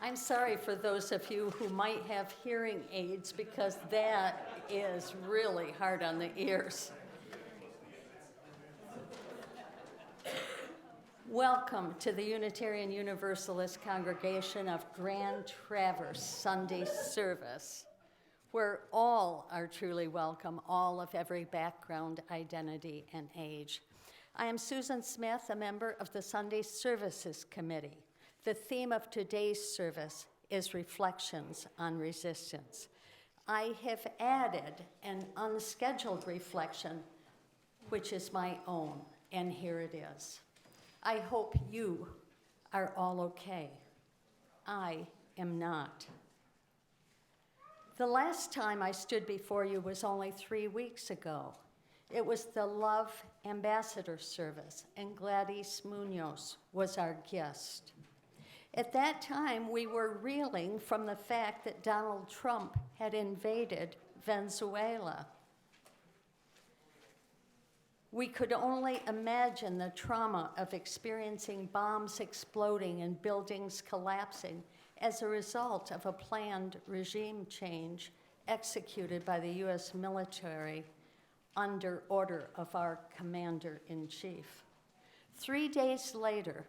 I'm sorry for those of you who might have hearing aids because that is really hard on the ears. Welcome to the Unitarian Universalist congregation of Grand Traverse Sunday Service, where all are truly welcome, all of every background, identity, and age. I am Susan Smith, a member of the Sunday Services Committee. The theme of today's service is Reflections on Resistance. I have added an unscheduled reflection, which is my own, and here it is. I hope you are all okay. I am not. The last time I stood before you was only 3 weeks ago. It was the Love Ambassador Service, and Gladys Munoz was our guest. At that time, we were reeling from the fact that Donald Trump had invaded Venezuela. We could only imagine the trauma of experiencing bombs exploding and buildings collapsing as a result of a planned regime change executed by the U.S. military under order of our commander-in-chief. 3 days later,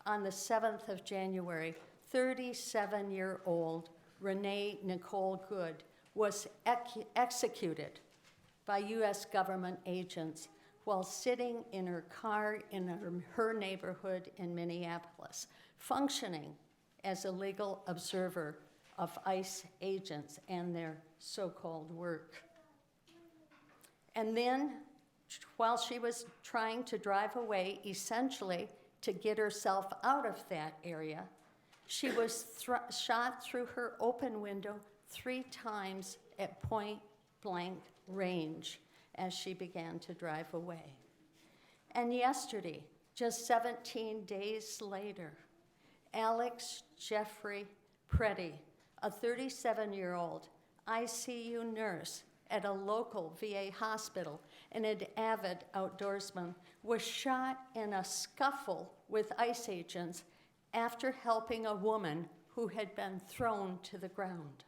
on the 7th of January, 37-year-old Renee Nicole Good was executed by U.S. government agents while sitting in her car in her neighborhood in Minneapolis, functioning as a legal observer of ICE agents and their so-called work. And then, while she was trying to drive away, essentially to get herself out of that area, she was shot through her open window 3 times at point-blank range as she began to drive away. And yesterday, just 17 days later, Alex Jeffrey Preddy, a 37-year-old ICU nurse at a local VA hospital and an avid outdoorsman, was shot in a scuffle with ICE agents after helping a woman who had been thrown to the ground.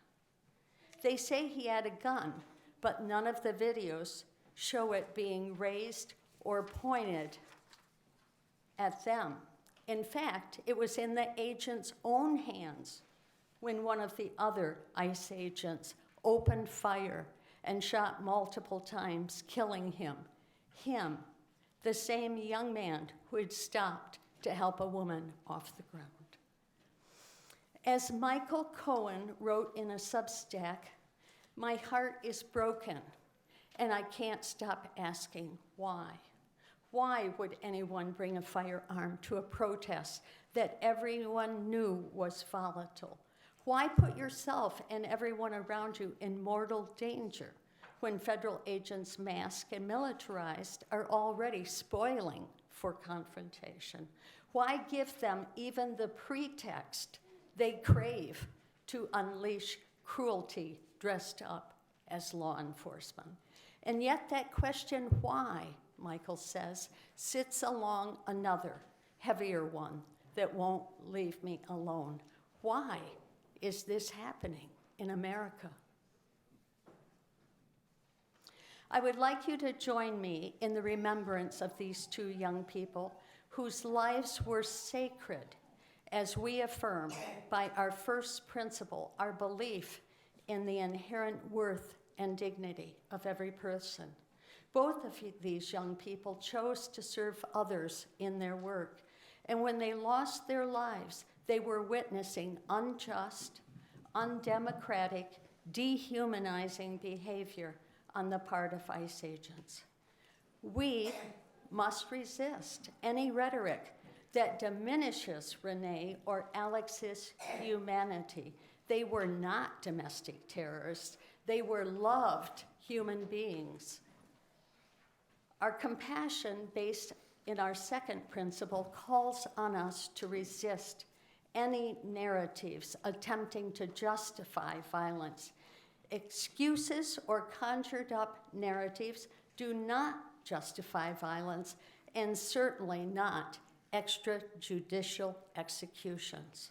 They say he had a gun, but none of the videos show it being raised or pointed at them. In fact, it was in the agent's own hands when one of the other ICE agents opened fire and shot multiple times, killing him, the same young man who had stopped to help a woman off the ground. As Michael Cohen wrote in a Substack, "My heart is broken, and I can't stop asking why. Why would anyone bring a firearm to a protest that everyone knew was volatile? Why put yourself and everyone around you in mortal danger when federal agents masked and militarized are already spoiling for confrontation? Why give them even the pretext they crave to unleash cruelty dressed up as law enforcement? And yet that question, why, Michael says, sits along another, heavier one that won't leave me alone. Why is this happening in America? I would like you to join me in the remembrance of these 2 young people whose lives were sacred as we affirm by our first principle, our belief in the inherent worth and dignity of every person. Both of these young people chose to serve others in their work, and when they lost their lives, they were witnessing unjust, undemocratic, dehumanizing behavior on the part of ICE agents. We must resist any rhetoric that diminishes Renee or Alex's humanity. They were not domestic terrorists. They were loved human beings. Our compassion, based in our second principle, calls on us to resist any narratives attempting to justify violence. Excuses or conjured up narratives do not justify violence, and certainly not extrajudicial executions.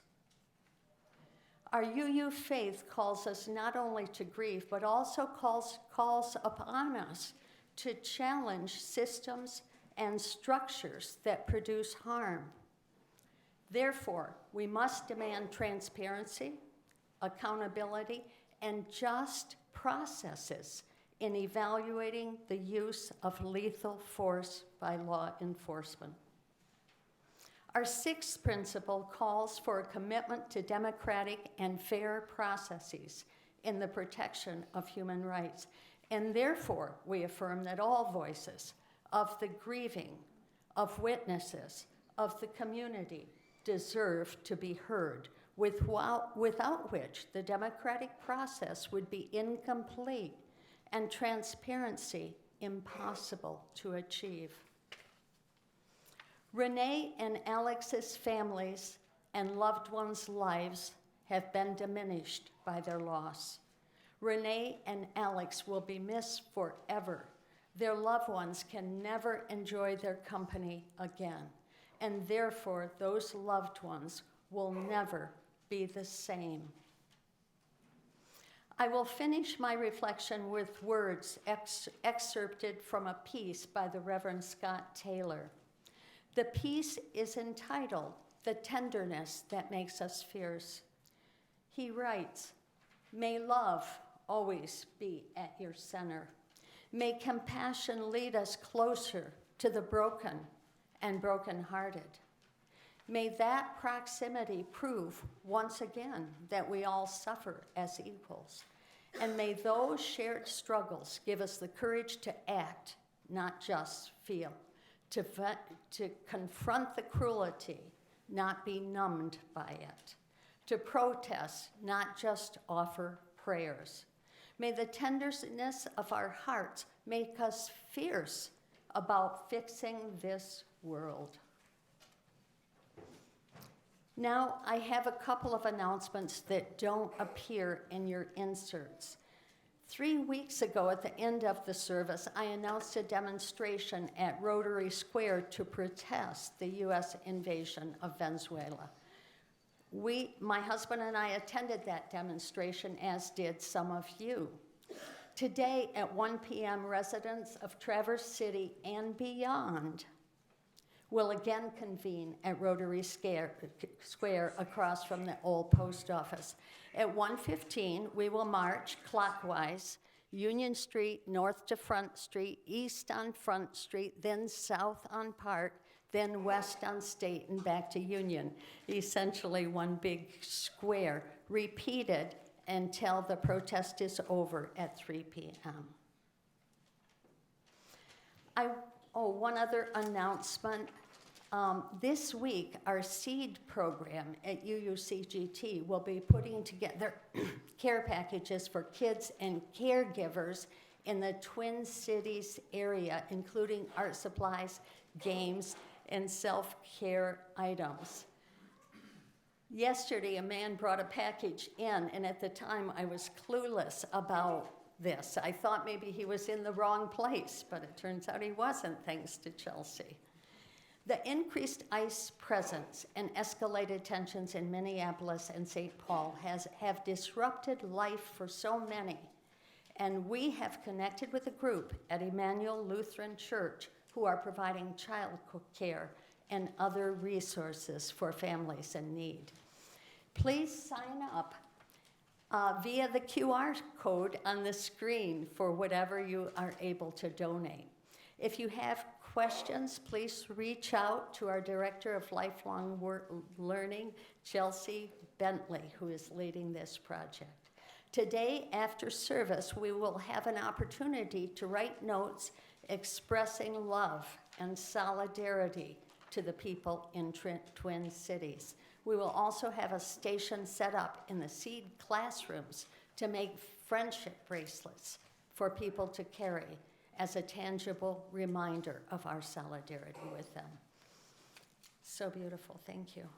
Our UU faith calls us not only to grieve, but also calls upon us to challenge systems and structures that produce harm. Therefore, we must demand transparency, accountability, and just processes in evaluating the use of lethal force by law enforcement. Our sixth principle calls for a commitment to democratic and fair processes in the protection of human rights, and therefore we affirm that all voices of the grieving, of witnesses, of the community deserve to be heard, without which the democratic process would be incomplete and transparency impossible to achieve. Renee and Alex's families and loved ones' lives have been diminished by their loss. Renee and Alex will be missed forever. Their loved ones can never enjoy their company again, and therefore those loved ones will never be the same. I will finish my reflection with words excerpted from a piece by the Reverend Scott Taylor. The piece is entitled, "The Tenderness That Makes Us Fierce." He writes, "May love always be at your center. May compassion lead us closer to the broken and brokenhearted. May that proximity prove once again that we all suffer as equals. And may those shared struggles give us the courage to act, not just feel. To confront the cruelty, not be numbed by it. To protest, not just offer prayers. May the tenderness of our hearts make us fierce about fixing this world." Now, I have a couple of announcements that don't appear in your inserts. 3 weeks ago, at the end of the service, I announced a demonstration at Rotary Square to protest the U.S. invasion of Venezuela. My husband and I attended that demonstration, as did some of you. Today at 1 p.m., residents of Traverse City and beyond will again convene at Rotary Square across from the old post office. At 1:15, we will march clockwise, Union Street, north to Front Street, east on Front Street, then south on Park, then west on State and back to Union. Essentially one big square, repeated until the protest is over at 3 p.m. One other announcement. This week, our SEED program at UUCGT will be putting together care packages for kids and caregivers in the Twin Cities area, including art supplies, games, and self-care items. Yesterday, a man brought a package in, and at the time, I was clueless about this. I thought maybe he was in the wrong place, but it turns out he wasn't, thanks to Chelsea. The increased ICE presence and escalated tensions in Minneapolis and St. Paul have disrupted life for so many, and we have connected with a group at Emmanuel Lutheran Church who are providing child care and other resources for families in need. Please sign up via the QR code on the screen for whatever you are able to donate. If you have questions, please reach out to our Director of Lifelong Learning, Chelsea Bentley, who is leading this project. Today, after service, we will have an opportunity to write notes expressing love and solidarity to the people in Twin Cities. We will also have a station set up in the SEED classrooms to make friendship bracelets for people to carry as a tangible reminder of our solidarity with them. So beautiful, thank you.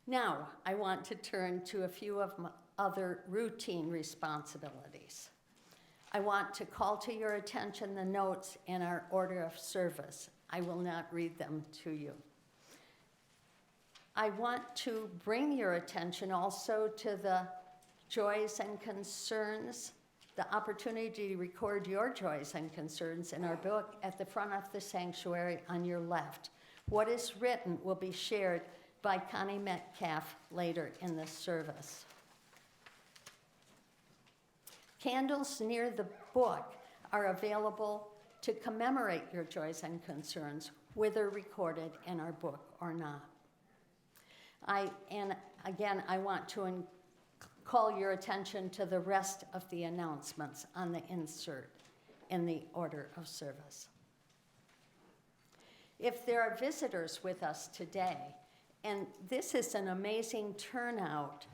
Now, I want to turn to a few of my other routine responsibilities. I want to call to your attention the notes in our order of service. I will not read them to you. I want to bring your attention also to the joys and concerns, the opportunity to record your joys and concerns in our book at the front of the sanctuary on your left. What is written will be shared by Connie Metcalf later in the service. Candles near the book are available to commemorate your joys and concerns, whether recorded in our book or not. And again, I want to call your attention to the rest of the announcements on the insert in the order of service. If there are visitors with us today, and this is an amazing turnout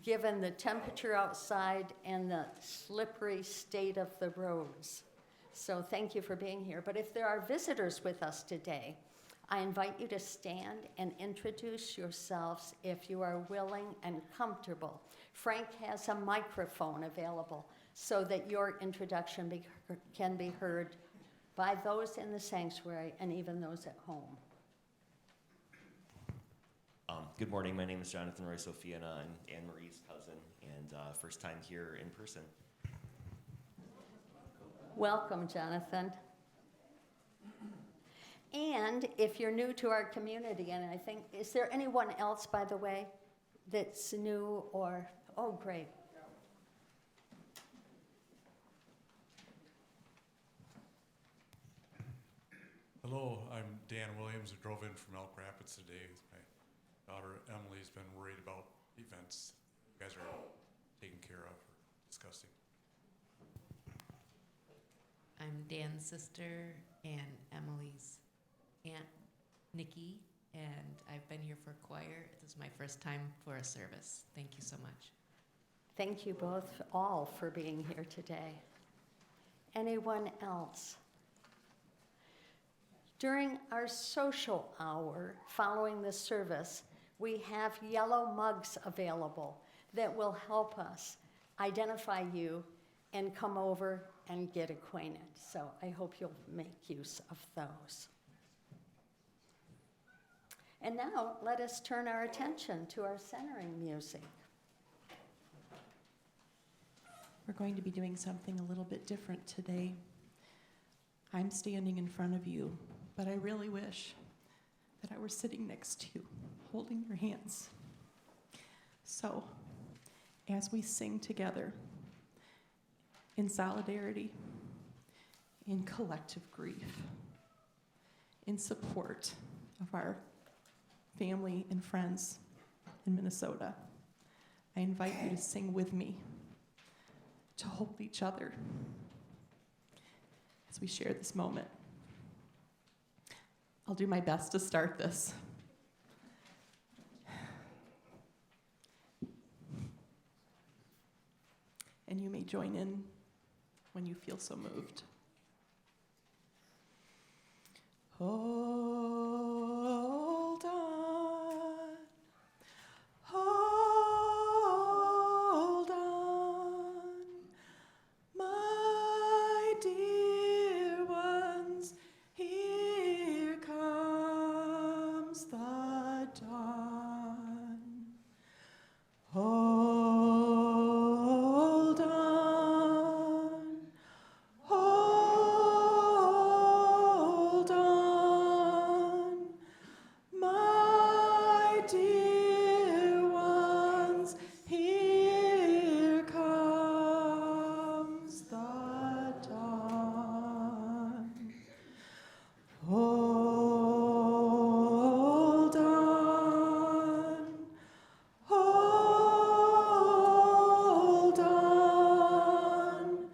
given the temperature outside and the slippery state of the roads. So thank you for being here. But if there are visitors with us today, I invite you to stand and introduce yourselves if you are willing and comfortable. Frank has a microphone available so that your introduction can be heard by those in the sanctuary and even those at home. Good morning. My name is Jonathan Roy Sophia, and I'm Anne Marie's cousin, and first time here in person. Welcome, Jonathan. And if you're new to our community, and I think, is there anyone else, by the way, that's new or, oh, great. Hello, I'm Dan Williams. I drove in from Elk Rapids today. My daughter Emily's been worried about events you guys are taking care of or discussing. I'm Dan's sister and Emily's aunt, Nikki, and I've been here for choir. This is my first time for a service. Thank you so much. Thank you both all for being here today. Anyone else? During our social hour following the service, we have yellow mugs available that will help us identify you and come over and get acquainted. So I hope you'll make use of those. And now let us turn our attention to our centering music. We're going to be doing something a little bit different today. I'm standing in front of you, but I really wish that I were sitting next to you, holding your hands. So, as we sing together, in solidarity, in collective grief, in support of our family and friends in Minnesota, I invite you to sing with me, to hold each other as we share this moment. I'll do my best to start this. And you may join in when you feel so moved. Hold on, hold on, my dear ones, here comes the dawn. Hold on, hold on, my dear ones, here comes the dawn. Hold on, hold on,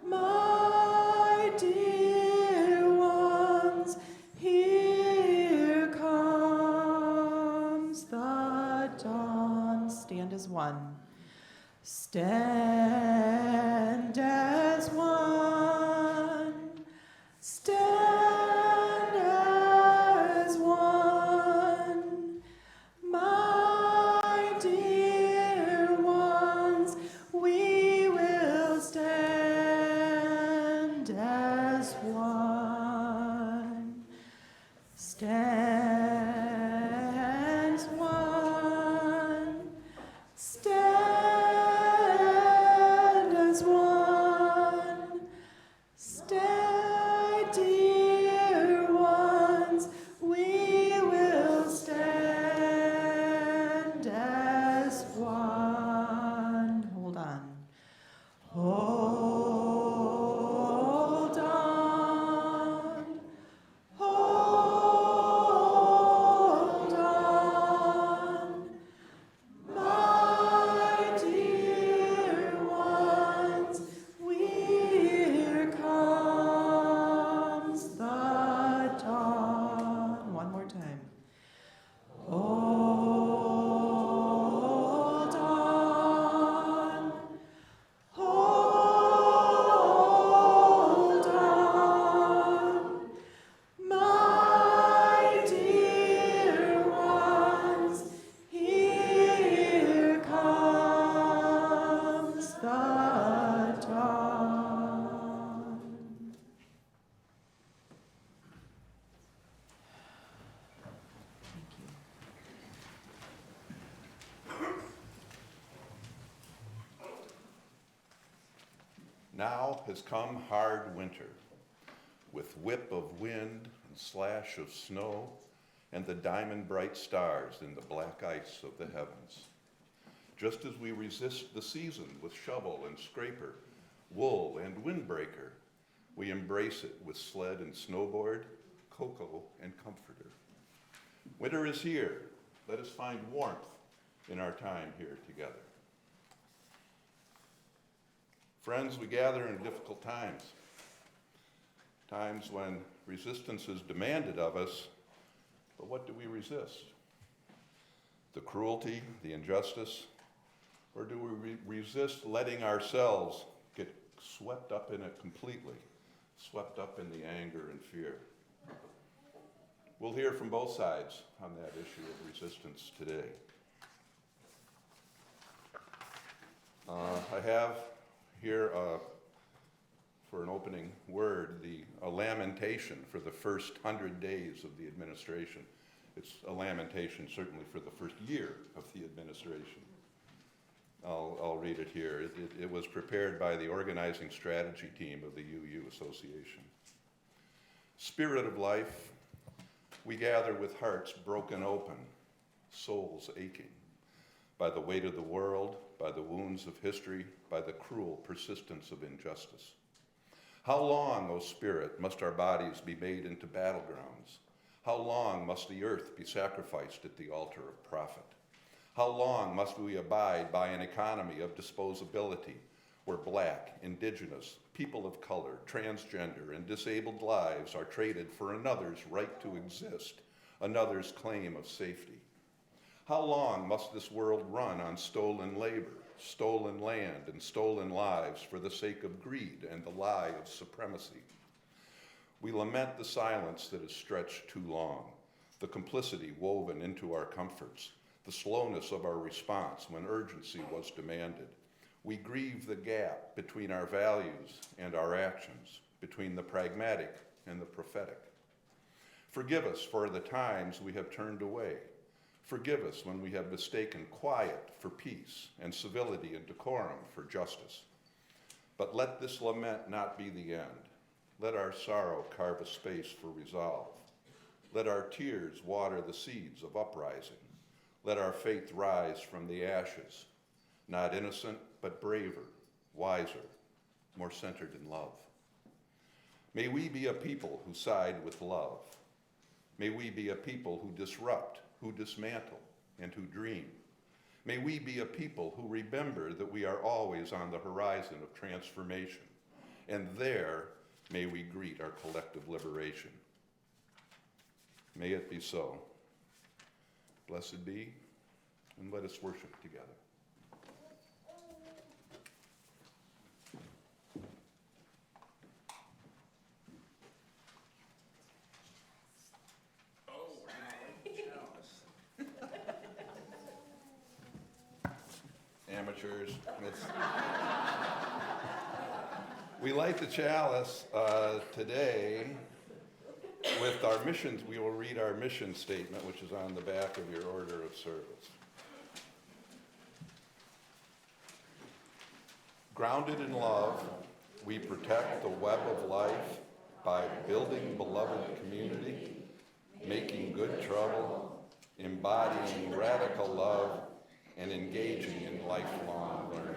my dear ones, here comes the dawn. Stand as one. Stand as one. Stand as one. My dear ones, we will stand as one. Stand as one. Now has come hard winter, with whip of wind and slash of snow, and the diamond-bright stars in the black ice of the heavens. Just as we resist the season with shovel and scraper, wool and windbreaker, we embrace it with sled and snowboard, cocoa and comforter. Winter is here. Let us find warmth in our time here together. Friends, we gather in difficult times, times when resistance is demanded of us, but what do we resist? The cruelty, the injustice, or do we resist letting ourselves get swept up in it completely, swept up in the anger and fear? We'll hear from both sides on that issue of resistance today. I have here for an opening word a lamentation for the first 100 days of the administration. It's a lamentation certainly for the first year of the administration. I'll read it here. It was prepared by the organizing strategy team of the UU Association. Spirit of life, we gather with hearts broken open, souls aching, by the weight of the world, by the wounds of history, by the cruel persistence of injustice. How long, O Spirit, must our bodies be made into battlegrounds? How long must the earth be sacrificed at the altar of profit? How long must we abide by an economy of disposability where Black, Indigenous, people of color, transgender, and disabled lives are traded for another's right to exist, another's claim of safety? How long must this world run on stolen labor, stolen land, and stolen lives for the sake of greed and the lie of supremacy? We lament the silence that has stretched too long, the complicity woven into our comforts, the slowness of our response when urgency was demanded. We grieve the gap between our values and our actions, between the pragmatic and the prophetic. Forgive us for the times we have turned away. Forgive us when we have mistaken quiet for peace and civility and decorum for justice. But let this lament not be the end. Let our sorrow carve a space for resolve. Let our tears water the seeds of uprising. Let our faith rise from the ashes, not innocent, but braver, wiser, more centered in love. May we be a people who side with love. May we be a people who disrupt, who dismantle, and who dream. May we be a people who remember that we are always on the horizon of transformation, and there may we greet our collective liberation. May it be so. Blessed be, and let us worship together. Amateurs. We light the chalice today with our missions. We will read our mission statement, which is on the back of your order of service. Grounded in love, we protect the web of life by building beloved community, making good trouble, embodying radical love, and engaging in lifelong learning.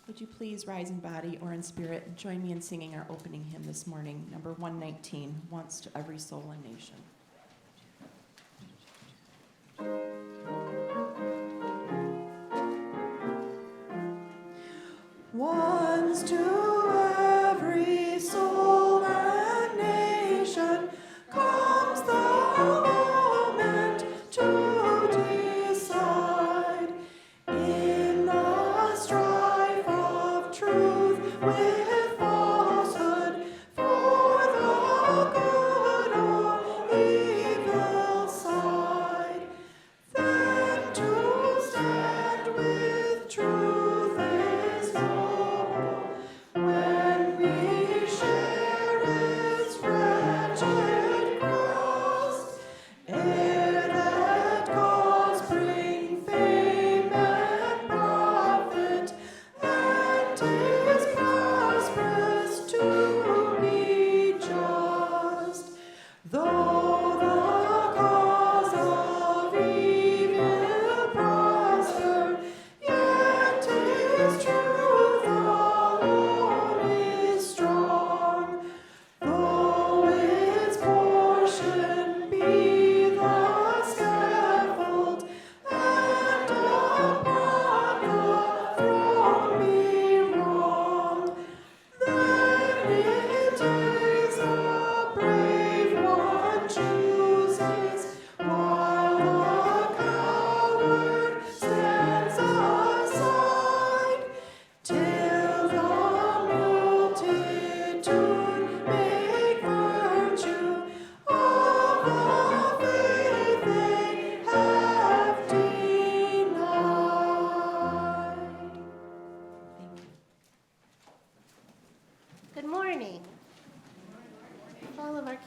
Would you please rise in body or in spirit and join me in singing our opening hymn this morning, number 119, Once to Every Soul and Nation. Once to every soul and nation comes the moment to decide in the strife of truth with falsehood for the good of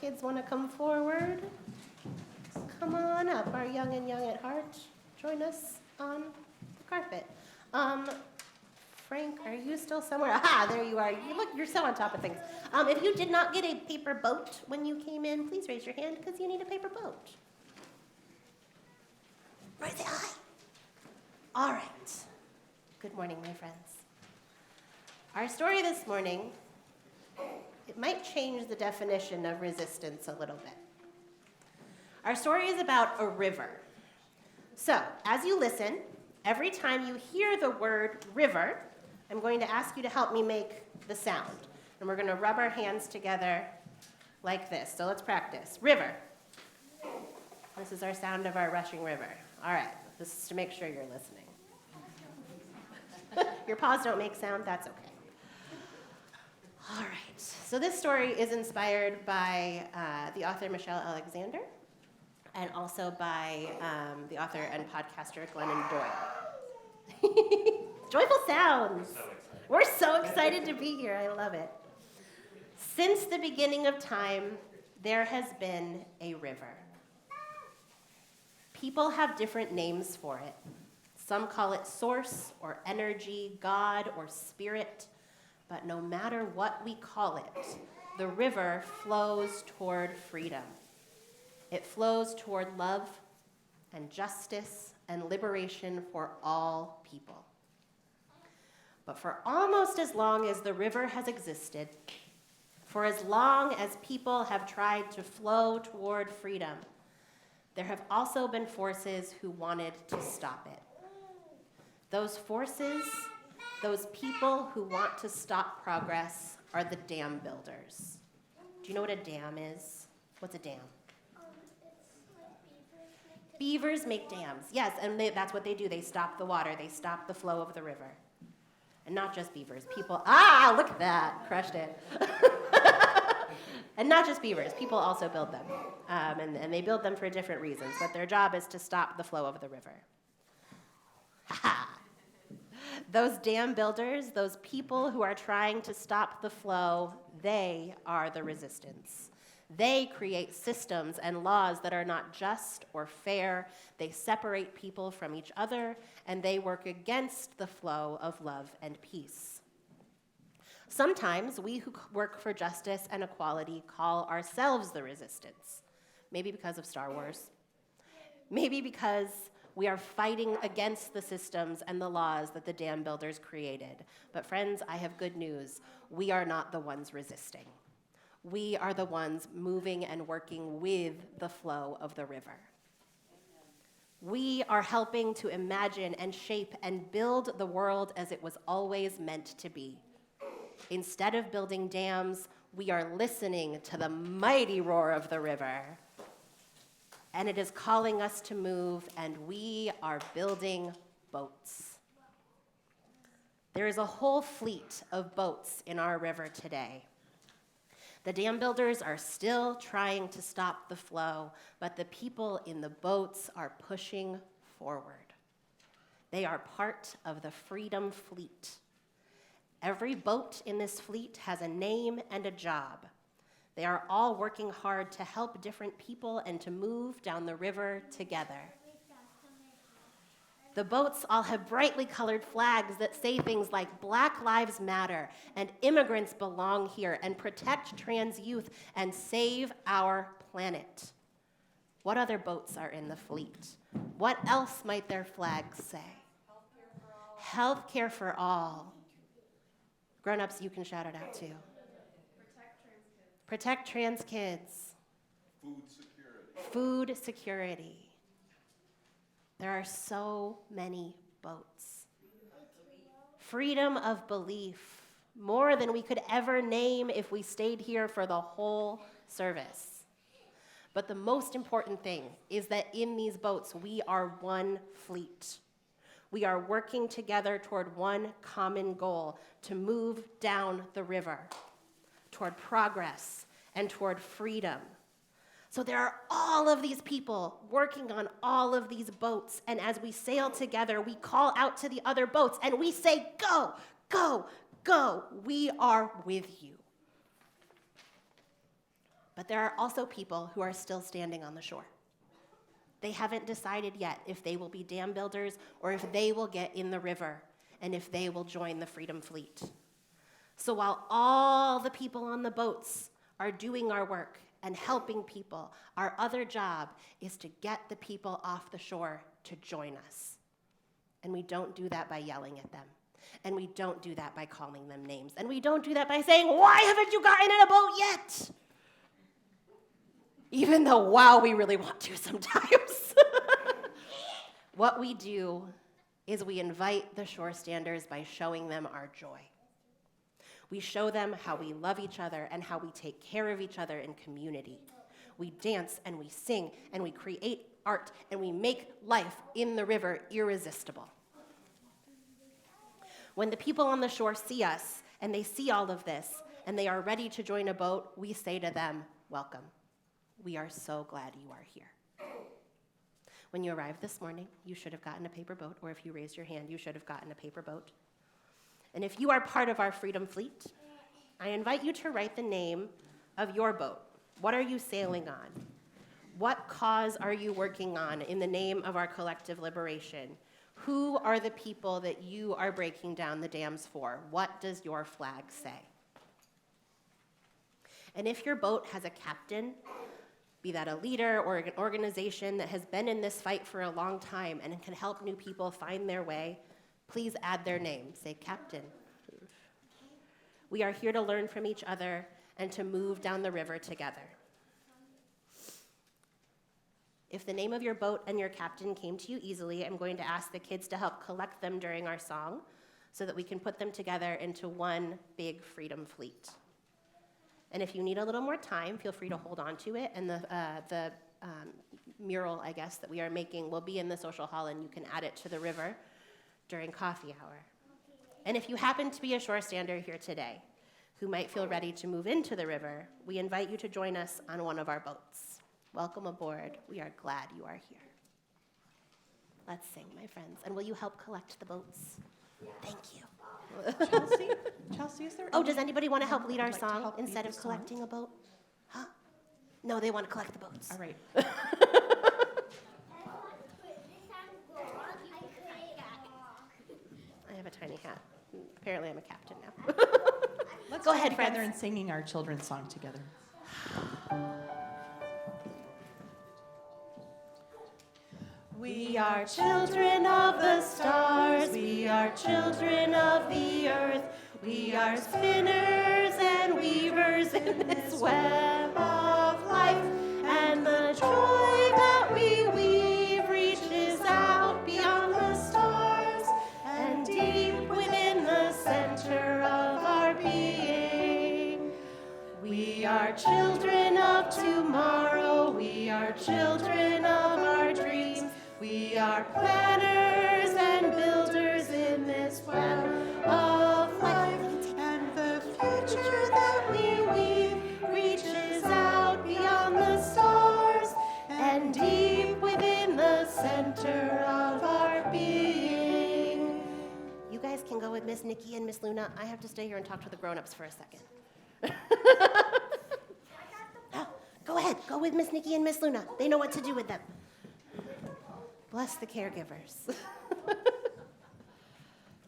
kids want to come forward, come on up. Our young and young at heart, join us on the carpet. Frank, are you still somewhere? Aha, there you are. You're so on top of things. If you did not get a paper boat when you came in, please raise your hand because you need a paper boat. Raise the eye. All right. Good morning, my friends. Our story this morning, it might change the definition of resistance a little bit. Our story is about a river. So, as you listen, every time you hear the word river, I'm going to ask you to help me make the sound. And we're going to rub our hands together like this. So let's practice. River. This is our sound of our rushing river. All right. This is to make sure you're listening. Your paws don't make sound. That's okay. All right. So this story is inspired by the author Michelle Alexander and also by the author and podcaster Glennon Doyle. Joyful sounds. We're so excited to be here. I love it. Since the beginning of time, there has been a river. People have different names for it. Some call it source or energy, God or spirit. But no matter what we call it, the river flows toward freedom. It flows toward love and justice and liberation for all people. But for almost as long as the river has existed, for as long as people have tried to flow toward freedom, there have also been forces who wanted to stop it. Those forces, those people who want to stop progress, are the dam builders. Do you know what a dam is? What's a dam? Beavers make dams. Yes, and that's what they do. They stop the water. They stop the flow of the river. And not just beavers. People, look at that. Crushed it. And not just beavers. People also build them. And they build them for different reasons. But their job is to stop the flow of the river. Ha-ha. Those dam builders, those people who are trying to stop the flow, they are the resistance. They create systems and laws that are not just or fair. They separate people from each other, and they work against the flow of love and peace. Sometimes we who work for justice and equality call ourselves the resistance, maybe because of Star Wars, maybe because we are fighting against the systems and the laws that the dam builders created. But friends, I have good news. We are not the ones resisting. We are the ones moving and working with the flow of the river. We are helping to imagine and shape and build the world as it was always meant to be. Instead of building dams, we are listening to the mighty roar of the river. And it is calling us to move, and we are building boats. There is a whole fleet of boats in our river today. The dam builders are still trying to stop the flow, but the people in the boats are pushing forward. They are part of the Freedom Fleet. Every boat in this fleet has a name and a job. They are all working hard to help different people and to move down the river together. The boats all have brightly colored flags that say things like Black Lives Matter and immigrants belong here and protect trans youth and save our planet. What other boats are in the fleet? What else might their flags say? Healthcare for all. Grown-ups, you can shout it out too. Protect trans kids. Food security. Food security. There are so many boats. Freedom of belief, more than we could ever name if we stayed here for the whole service. But the most important thing is that in these boats, we are one fleet. We are working together toward one common goal, to move down the river, toward progress and toward freedom. So there are all of these people working on all of these boats, and as we sail together, we call out to the other boats, and we say, go, go, go, we are with you. But there are also people who are still standing on the shore. They haven't decided yet if they will be dam builders or if they will get in the river and if they will join the Freedom Fleet. So while all the people on the boats are doing our work and helping people, our other job is to get the people off the shore to join us. And we don't do that by yelling at them. And we don't do that by calling them names. And we don't do that by saying, "Why haven't you gotten in a boat yet?" Even though, wow, we really want to sometimes. What we do is we invite the shore standers by showing them our joy. We show them how we love each other and how we take care of each other in community. We dance and we sing and we create art and we make life in the river irresistible. When the people on the shore see us and they see all of this and they are ready to join a boat, we say to them, "Welcome. We are so glad you are here." When you arrived this morning, you should have gotten a paper boat, or if you raised your hand, you should have gotten a paper boat. And if you are part of our Freedom Fleet, I invite you to write the name of your boat. What are you sailing on? What cause are you working on in the name of our collective liberation? Who are the people that you are breaking down the dams for? What does your flag say? And if your boat has a captain, be that a leader or an organization that has been in this fight for a long time and can help new people find their way, please add their name. Say, "Captain." We are here to learn from each other and to move down the river together. If the name of your boat and your captain came to you easily, I'm going to ask the kids to help collect them during our song so that we can put them together into one big Freedom Fleet. And if you need a little more time, feel free to hold on to it. And the mural, I guess, that we are making will be in the social hall, and you can add it to the river during coffee hour. And if you happen to be a shore stander here today who might feel ready to move into the river, we invite you to join us on one of our boats. Welcome aboard. We are glad you are here. Let's sing, my friends. And will you help collect the boats? Thank you. Chelsea, is there? Oh, does anybody want to help lead our Would like to song help lead instead the of song? collecting a boat? Huh? No, they want to collect the boats. All right. I have a tiny hat. Apparently, I'm a captain now. Let's Go join ahead, together friends. and singing our children's song together. We are children of the stars, we are children of the earth, we are spinners and weavers in this web of life, and the joy that we weave reaches out beyond the stars and deep within the center of our being. We are children of tomorrow, we are children of our dreams. We are planners and builders in this web of life, and the future that we weave reaches out beyond the stars and deep within the center of our being. You guys can go with Miss Nikki and Miss Luna. I have to stay here and talk to the grown-ups for a second. Oh, go ahead. Go with Miss Nikki and Miss Luna. They know what to do with them. Bless the caregivers.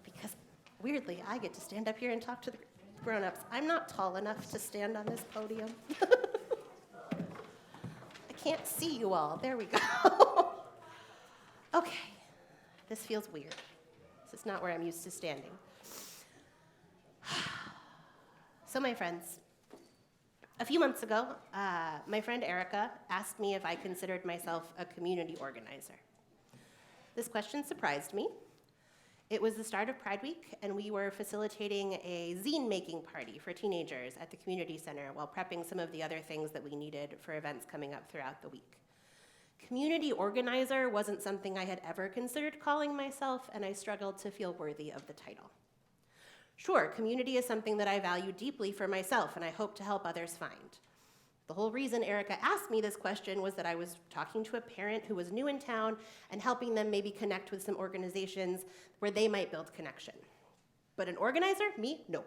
Because weirdly, I get to stand up here and talk to the grown-ups. I'm not tall enough to stand on this podium. I can't see you all. There we go. Okay, this feels weird. This is not where I'm used to standing. So my friends, a few months ago, my friend Erica asked me if I considered myself a community organizer. This question surprised me. It was the start of Pride Week, and we were facilitating a zine-making party for teenagers at the community center while prepping some of the other things that we needed for events coming up throughout the week. Community organizer wasn't something I had ever considered calling myself, and I struggled to feel worthy of the title. Sure, community is something that I value deeply for myself, and I hope to help others find. The whole reason Erica asked me this question was that I was talking to a parent who was new in town and helping them maybe connect with some organizations where they might build connection. But an organizer? Me? No.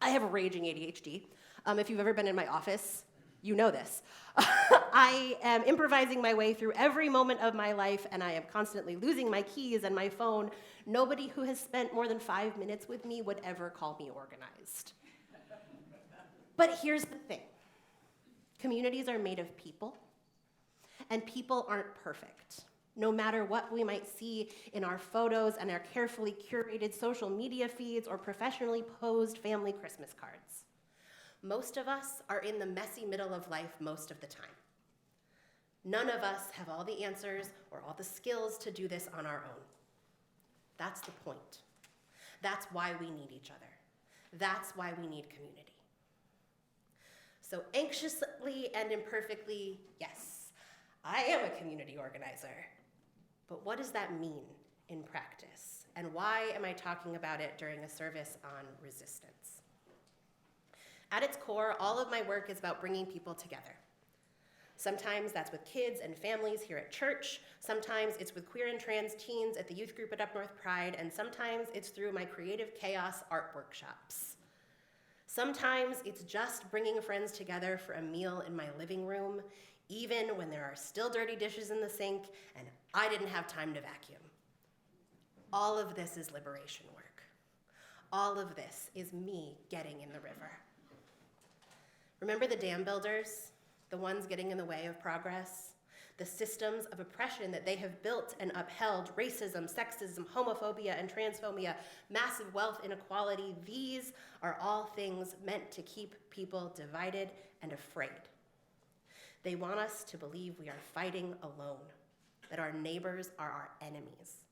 I have raging ADHD. If you've ever been in my office, You know this. I am improvising my way through every moment of my life, and I am constantly losing my keys and my phone. Nobody who has spent more than 5 minutes with me would ever call me organized. But here's the thing. Communities are made of people, and people aren't perfect. No matter what we might see in our photos and our carefully curated social media feeds or professionally posed family Christmas cards. Most of us are in the messy middle of life most of the time. None of us have all the answers or all the skills to do this on our own. That's the point. That's why we need each other. That's why we need community. So anxiously and imperfectly, yes, I am a community organizer. But what does that mean in practice? And why am I talking about it during a service on resistance? At its core, all of my work is about bringing people together. Sometimes that's with kids and families here at church. Sometimes it's with queer and trans teens at the youth group at Up North Pride. And sometimes it's through my creative chaos art workshops. Sometimes it's just bringing friends together for a meal in my living room, even when there are still dirty dishes in the sink and I didn't have time to vacuum. All of this is liberation work. All of this is me getting in the river. Remember the dam builders, the ones getting in the way of progress? The systems of oppression that they have built and upheld, racism, sexism, homophobia, and transphobia, massive wealth inequality, these are all things meant to keep people divided and afraid. They want us to believe we are fighting alone, that our neighbors are our enemies.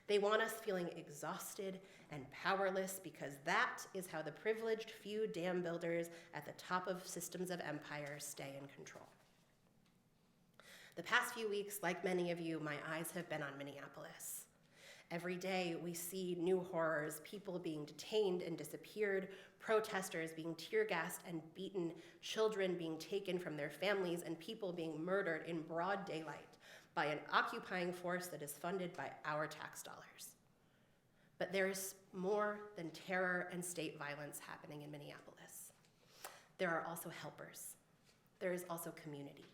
They want us feeling exhausted and powerless because that is how the privileged few dam builders at the top of systems of empire stay in control. The past few weeks, like many of you, my eyes have been on Minneapolis. Every day we see new horrors, people being detained and disappeared, protesters being tear gassed and beaten, children being taken from their families, and people being murdered in broad daylight by an occupying force that is funded by our tax dollars. But there's more than terror and state violence happening in Minneapolis. There are also helpers. There is also community.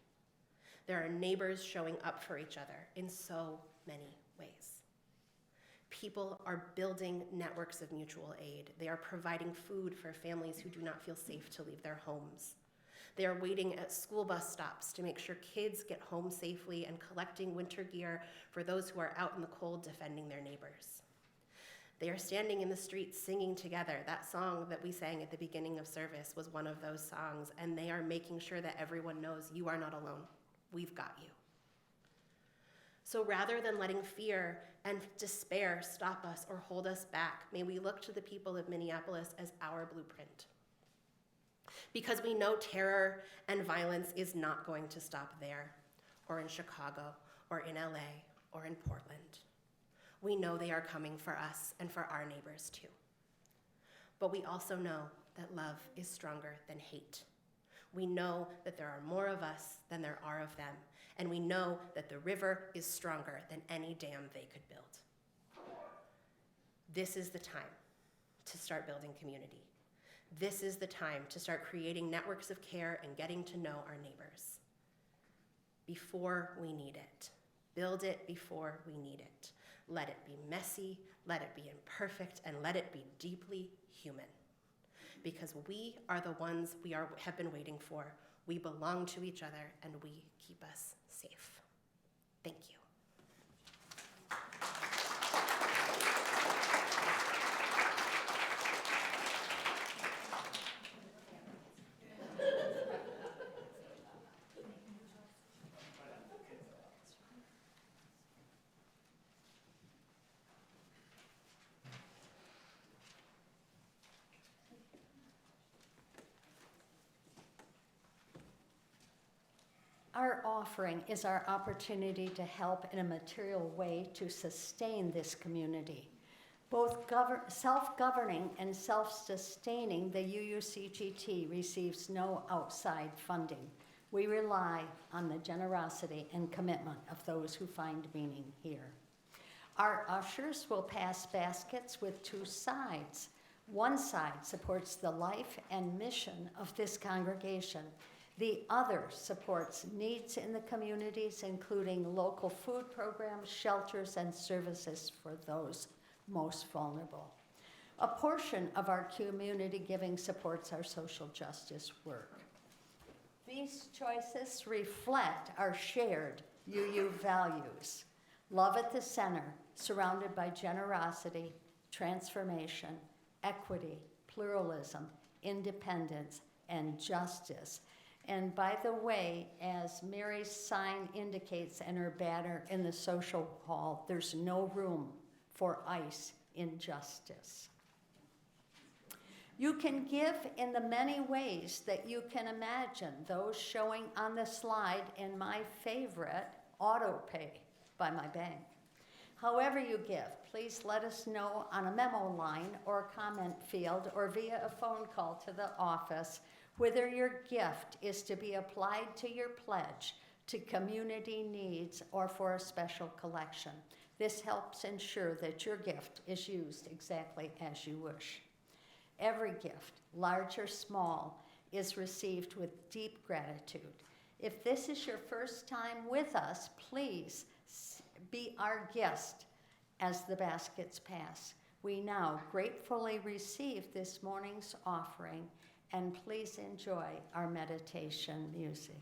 There are neighbors showing up for each other in so many ways. People are building networks of mutual aid. They are providing food for families who do not feel safe to leave their homes. They are waiting at school bus stops to make sure kids get home safely and collecting winter gear for those who are out in the cold defending their neighbors. They are standing in the streets singing together. That song that we sang at the beginning of service was one of those songs, and they are making sure that everyone knows you are not alone. We've got you. So rather than letting fear and despair stop us or hold us back, may we look to the people of Minneapolis as our blueprint. Because we know terror and violence is not going to stop there, or in Chicago, or in LA, or in Portland. We know they are coming for us and for our neighbors too. But we also know that love is stronger than hate. We know that there are more of us than there are of them, and we know that the river is stronger than any dam they could build. This is the time to start building community. This is the time to start creating networks of care and getting to know our neighbors. Before we need it. Build it before we need it. Let it be messy, let it be imperfect, and let it be deeply human. Because we are the ones we have been waiting for. We belong to each other, and we keep us safe. Thank you. Our offering is our opportunity to help in a material way to sustain this community. Both self-governing and self-sustaining, the UUCGT receives no outside funding. We rely on the generosity and commitment of those who find meaning here. Our ushers will pass baskets with two sides. One side supports the life and mission of this congregation. The other supports needs in the communities, including local food programs, shelters, and services for those most vulnerable. A portion of our community giving supports our social justice work. These choices reflect our shared UU values. Love at the center, surrounded by generosity, transformation, equity, pluralism, independence, and justice. And by the way, as Mary's sign indicates in her banner in the social hall, there's no room for ICE injustice. You can give in the many ways that you can imagine, those showing on the slide in my favorite, AutoPay by my bank. However you give, please let us know on a memo line or comment field or via a phone call to the office whether your gift is to be applied to your pledge, to community needs, or for a special collection. This helps ensure that your gift is used exactly as you wish. Every gift, large or small, is received with deep gratitude. If this is your first time with us, please be our guest as the baskets pass. We now gratefully receive this morning's offering, and please enjoy our meditation music.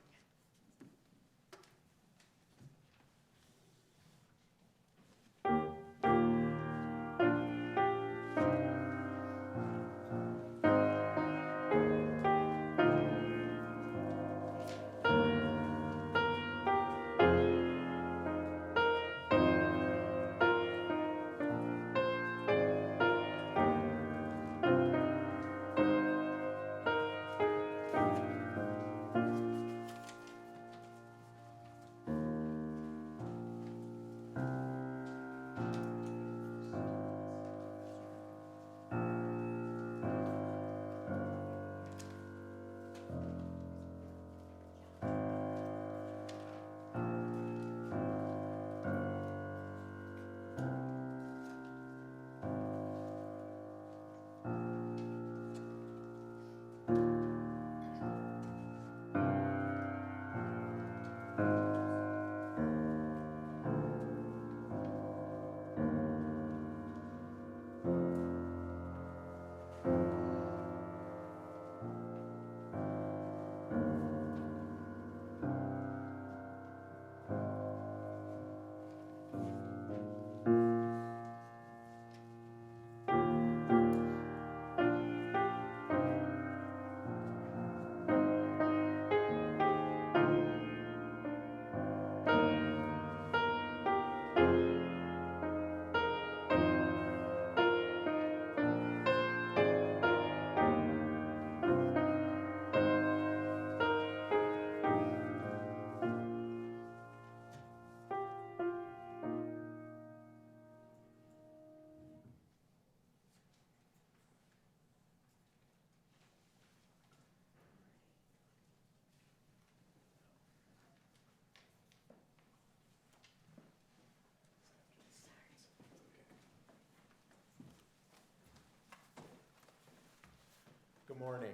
Good morning.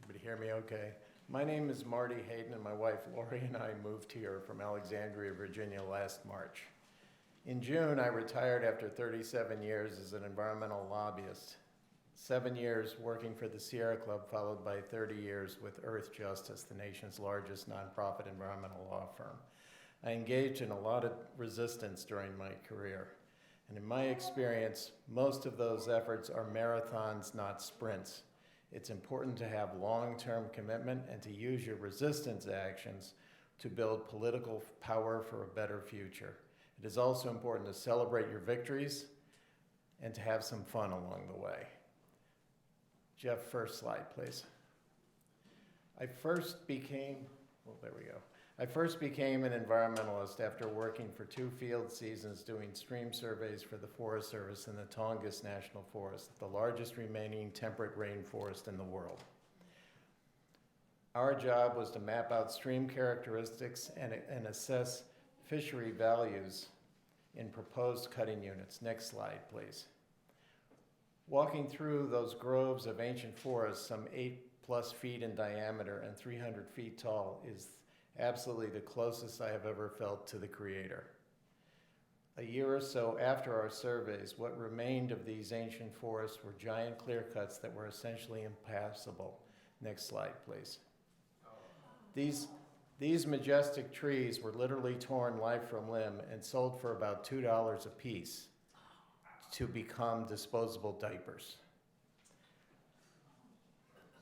Everybody hear me okay? My name is Marty Hayden, and my wife Lori and I moved here from Alexandria, Virginia last March. In June, I retired after 37 years as an environmental lobbyist, 7 years working for the Sierra Club, followed by 30 years with Earth Justice, the nation's largest nonprofit environmental law firm. I engaged in a lot of resistance during my career. And in my experience, most of those efforts are marathons, not sprints. It's important to have long-term commitment and to use your resistance actions to build political power for a better future. It is also important to celebrate your victories and to have some fun along the way. Jeff, first slide, please. I first became an environmentalist after working for 2 field seasons doing stream surveys for the Forest Service in the Tongass National Forest, the largest remaining temperate rainforest in the world. Our job was to map out stream characteristics and assess fishery values in proposed cutting units. Next slide, please. Walking through those groves of ancient forests, some 8+ plus feet in diameter and 300 feet tall is absolutely the closest I have ever felt to the Creator. A year or so after our surveys, what remained of these ancient forests were giant clear cuts that were essentially impassable. Next slide, please. These majestic trees were literally torn limb from limb and sold for about $2 a piece to become disposable diapers.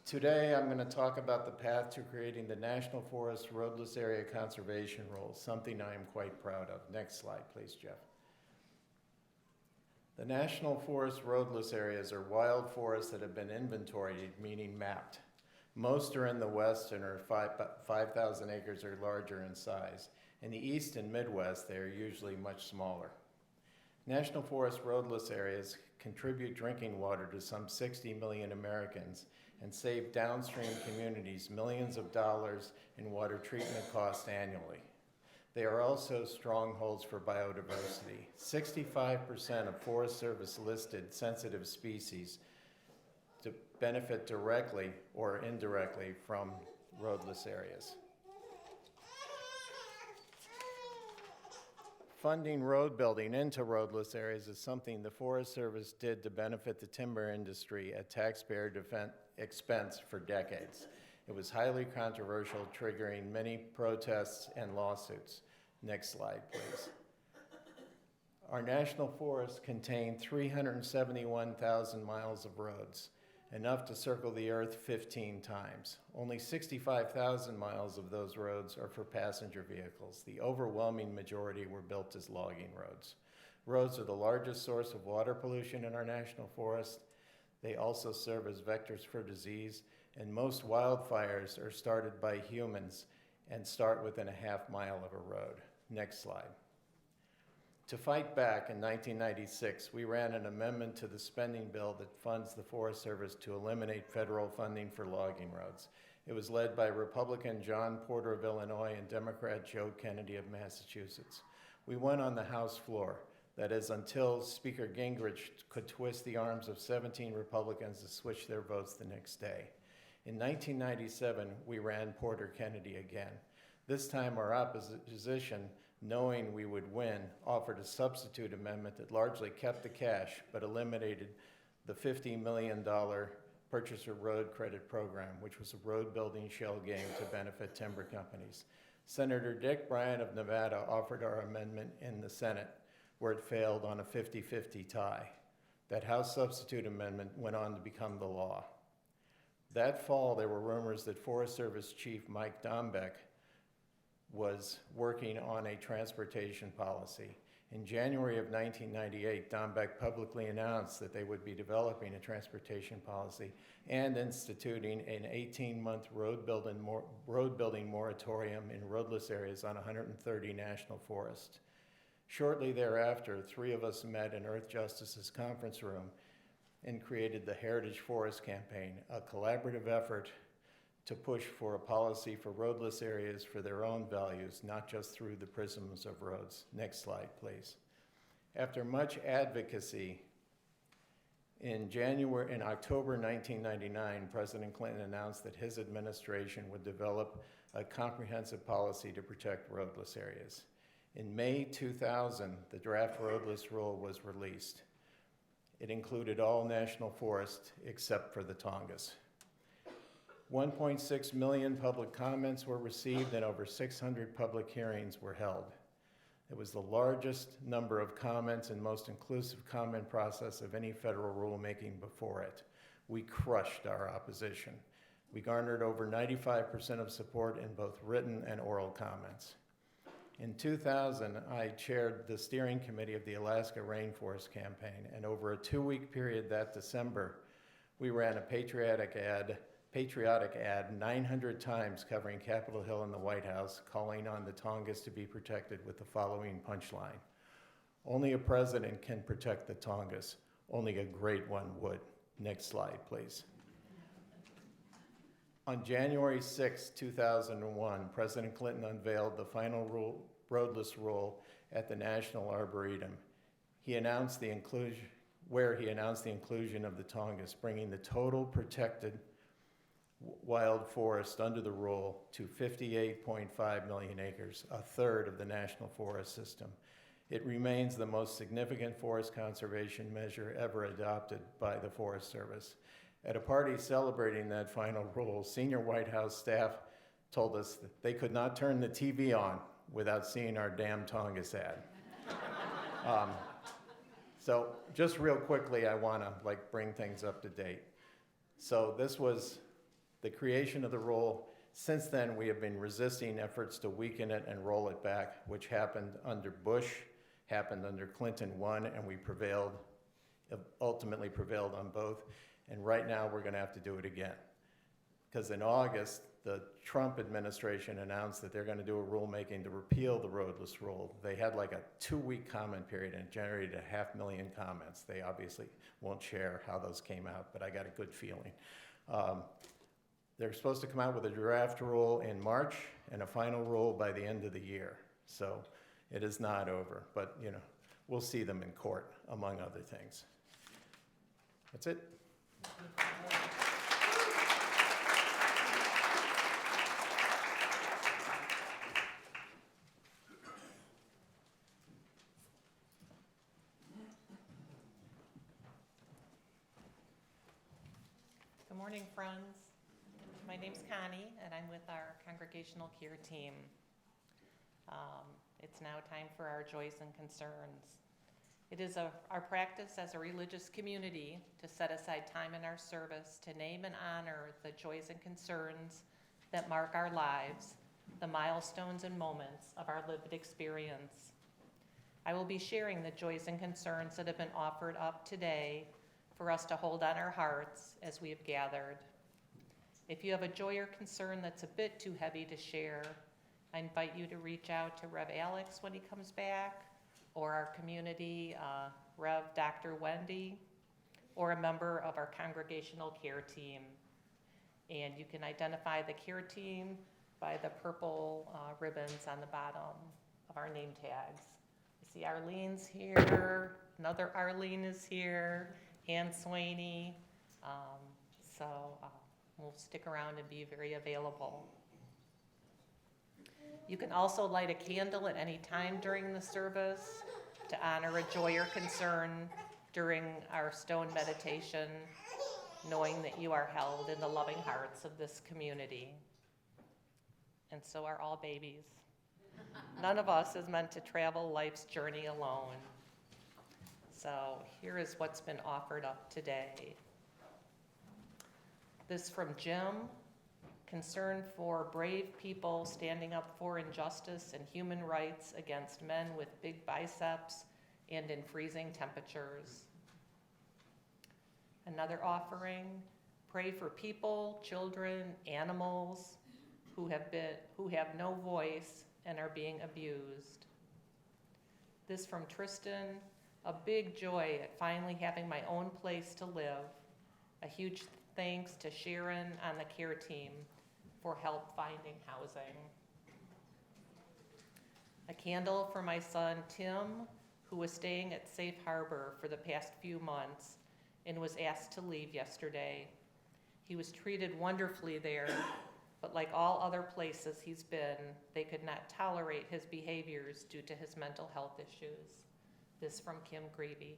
Today, I'm going to talk about the path to creating the National Forest Roadless Area Conservation Rule, something I am quite proud of. Next slide, please, Jeff. The National Forest Roadless Areas are wild forests that have been inventoried, meaning mapped. Most are in the west and are 5,000 acres or larger in size. In the east and Midwest, they are usually much smaller. National Forest Roadless Areas contribute drinking water to some 60 million Americans and save downstream communities millions of dollars in water treatment costs annually. They are also strongholds for biodiversity. 65% of Forest Service listed sensitive species benefit directly or indirectly from roadless areas. Funding road building into roadless areas is something the Forest Service did to benefit the timber industry at taxpayer expense for decades. It was highly controversial, triggering many protests and lawsuits. Next slide, please. Our national forests contain 371,000 miles of roads, enough to circle the earth 15 times. Only 65,000 miles of those roads are for passenger vehicles. The overwhelming majority were built as logging roads. Roads are the largest source of water pollution in our national forest. They also serve as vectors for disease, and most wildfires are started by humans and start within a half mile of a road. Next slide. To fight back in 1996, we ran an amendment to the spending bill that funds the Forest Service to eliminate federal funding for logging roads. It was led by Republican John Porter of Illinois and Democrat Joe Kennedy of Massachusetts. We won on the House floor, that is, until Speaker Gingrich could twist the arms of 17 Republicans to switch their votes the next day. In 1997, we ran Porter Kennedy again. This time, our opposition, knowing we would win, offered a substitute amendment that largely kept the cash but eliminated the $50 million Purchaser Road Credit Program, which was a road building shell game to benefit timber companies. Senator Dick Bryan of Nevada offered our amendment in the Senate, where it failed on a 50-50 tie. That House substitute amendment went on to become the law. That fall, there were rumors that Forest Service Chief Mike Dombeck was working on a transportation policy. In January of 1998, Dombeck publicly announced that they would be developing a transportation policy and instituting an 18-month road building moratorium in roadless areas on 130 national forests. Shortly thereafter, three of us met in Earth Justice's conference room and created the Heritage Forest Campaign, a collaborative effort to push for a policy for roadless areas for their own values, not just through the prisms of roads. Next slide, please. After much advocacy, in October 1999, President Clinton announced that his administration would develop a comprehensive policy to protect roadless areas. In May 2000, the draft roadless rule was released. It included all national forests except for the Tongass. 1.6 million public comments were received and over 600 public hearings were held. It was the largest number of comments and most inclusive comment process of any federal rulemaking before it. We crushed our opposition. We garnered over 95% of support in both written and oral comments. In 2000, I chaired the steering committee of the Alaska Rainforest Campaign, and over a 2-week period that December, we ran a patriotic ad 900 times covering Capitol Hill and the White House, calling on the Tongass to be protected with the following punchline: only a president can protect the Tongass, only a great one would. Next slide, please. On January 6, 2001, President Clinton unveiled the final roadless rule at the National Arboretum. He announced the inclusion of the Tongass, bringing the total protected wild forest under the rule to 58.5 million acres, a third of the national forest system. It remains the most significant forest conservation measure ever adopted by the Forest Service. At a party celebrating that final rule, senior White House staff told us that they could not turn the TV on without seeing our damn Tongass ad. So just real quickly, I want to bring things up to date. So this was the creation of the rule. Since then, we have been resisting efforts to weaken it and roll it back, which happened under Bush, happened under Clinton 1, and we ultimately prevailed on both. And right now, we're going to have to do it again. Because in August, the Trump administration announced that they're going to do a rulemaking to repeal the roadless rule. They had like a 2-week comment period and it generated 500,000 comments. They obviously won't share how those came out, but I got a good feeling. They're supposed to come out with a draft rule in March and a final rule by the end of the year. So it is not over, but we'll see them in court, among other things. That's it. Good morning, friends. My name's Connie, and I'm with our congregational care team. It's now time for our joys and concerns. It is our practice as a religious community to set aside time in our service to name and honor the joys and concerns that mark our lives, the milestones and moments of our lived experience. I will be sharing the joys and concerns that have been offered up today for us to hold on our hearts as we have gathered. If you have a joy or concern that's a bit too heavy to share, I invite you to reach out to Rev Alex when he comes back, or our community, Rev Dr. Wendy, or a member of our congregational care team. And you can identify the care team by the purple ribbons on the bottom of our name tags. I see Arlene's here, another Arlene is here, Ann Swaney, so we'll stick around and be very available. You can also light a candle at any time during the service to honor a joy or concern during our stone meditation, knowing that you are held in the loving hearts of this community. And so are all babies. None of us is meant to travel life's journey alone. So here is what's been offered up today. This from Jim, concern for brave people standing up for injustice and human rights against men with big biceps and in freezing temperatures. Another offering, pray for people, children, animals who have no voice and are being abused. This from Tristan, a big joy at finally having my own place to live. A huge thanks to Sharon on the care team for help finding housing. A candle for my son, Tim, who was staying at Safe Harbor for the past few months and was asked to leave yesterday. He was treated wonderfully there, but like all other places he's been, they could not tolerate his behaviors due to his mental health issues. This from Kim Greavy.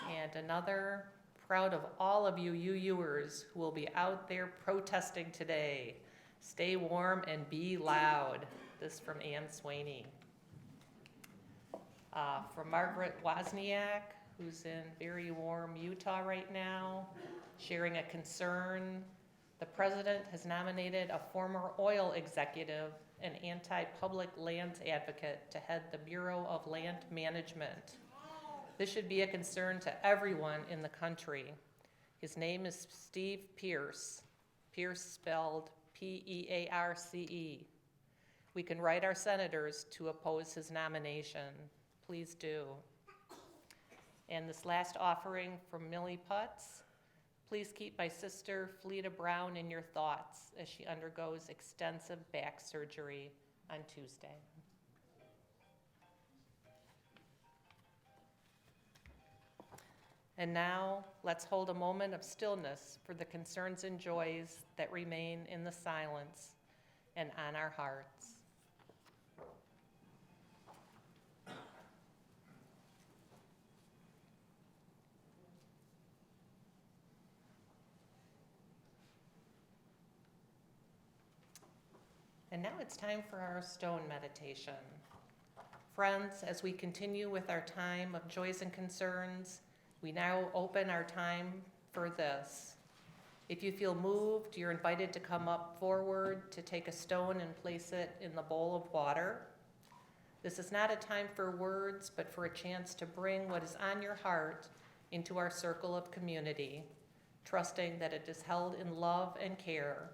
And another, proud of all of you UUers who will be out there protesting today. Stay warm and be loud. This from Ann Swaney. From Margaret Wozniak, who's in very warm Utah right now, sharing a concern. The president has nominated a former oil executive, an anti-public lands advocate, to head the Bureau of Land Management. This should be a concern to everyone in the country. His name is Steve Pierce. Pierce spelled P-E-A-R-C-E. We can write our senators to oppose his nomination. Please do. And this last offering from Millie Putz. Please keep my sister, Fleta Brown, in your thoughts as she undergoes extensive back surgery on Tuesday. And now, let's hold a moment of stillness for the concerns and joys that remain in the silence and on our hearts. And now it's time for our stone meditation. Friends, as we continue with our time of joys and concerns, we now open our time for this. If you feel moved, you're invited to come up forward to take a stone and place it in the bowl of water. This is not a time for words, but for a chance to bring what is on your heart into our circle of community, trusting that it is held in love and care.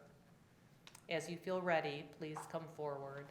As you feel ready, please come forward.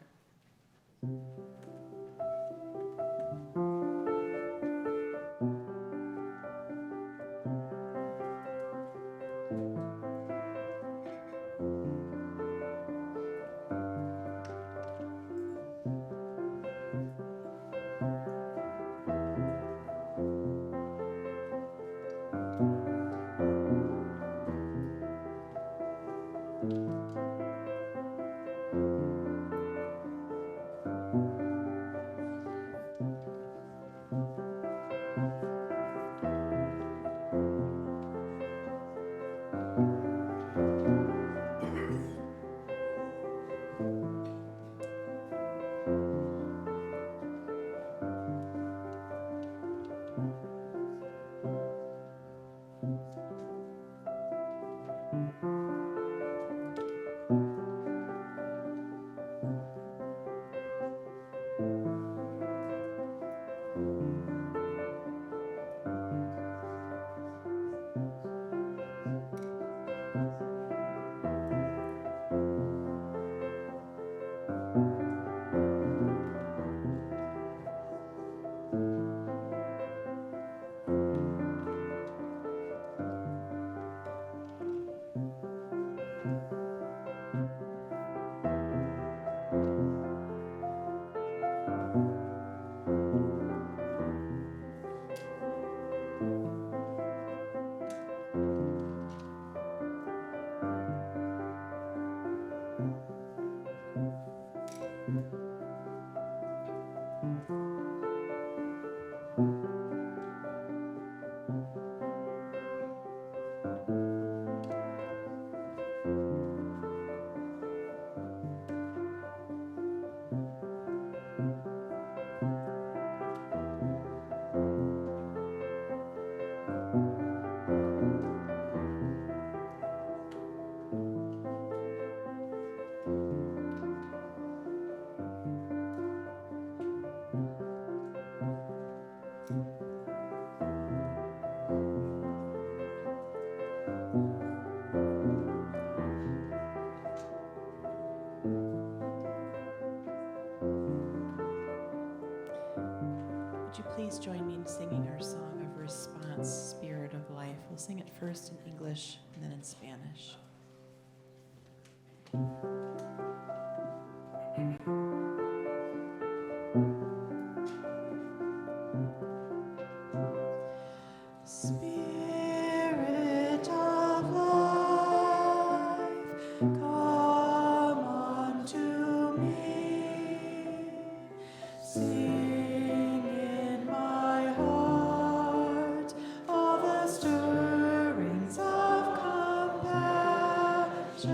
Would you please join me in singing our song of response, Spirit of Life? We'll sing it first in English and then in Spanish. Spirit of life, come unto me. Sing in my heart all the stirrings of compassion.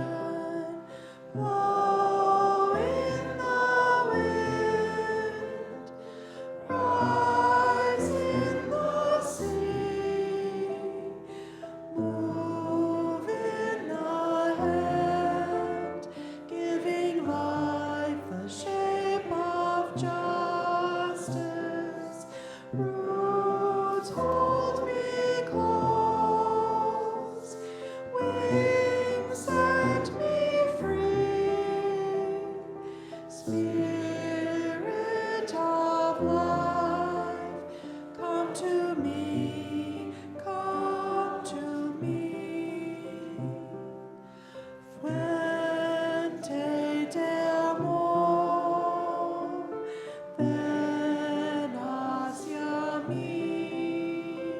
Blow in the wind, rise in the sea, move in the hand, giving life the shape of justice. Roots hold me close, wings set me free. Spirit of life, come to me, come to me. Fuente del amor, ven hacia mí.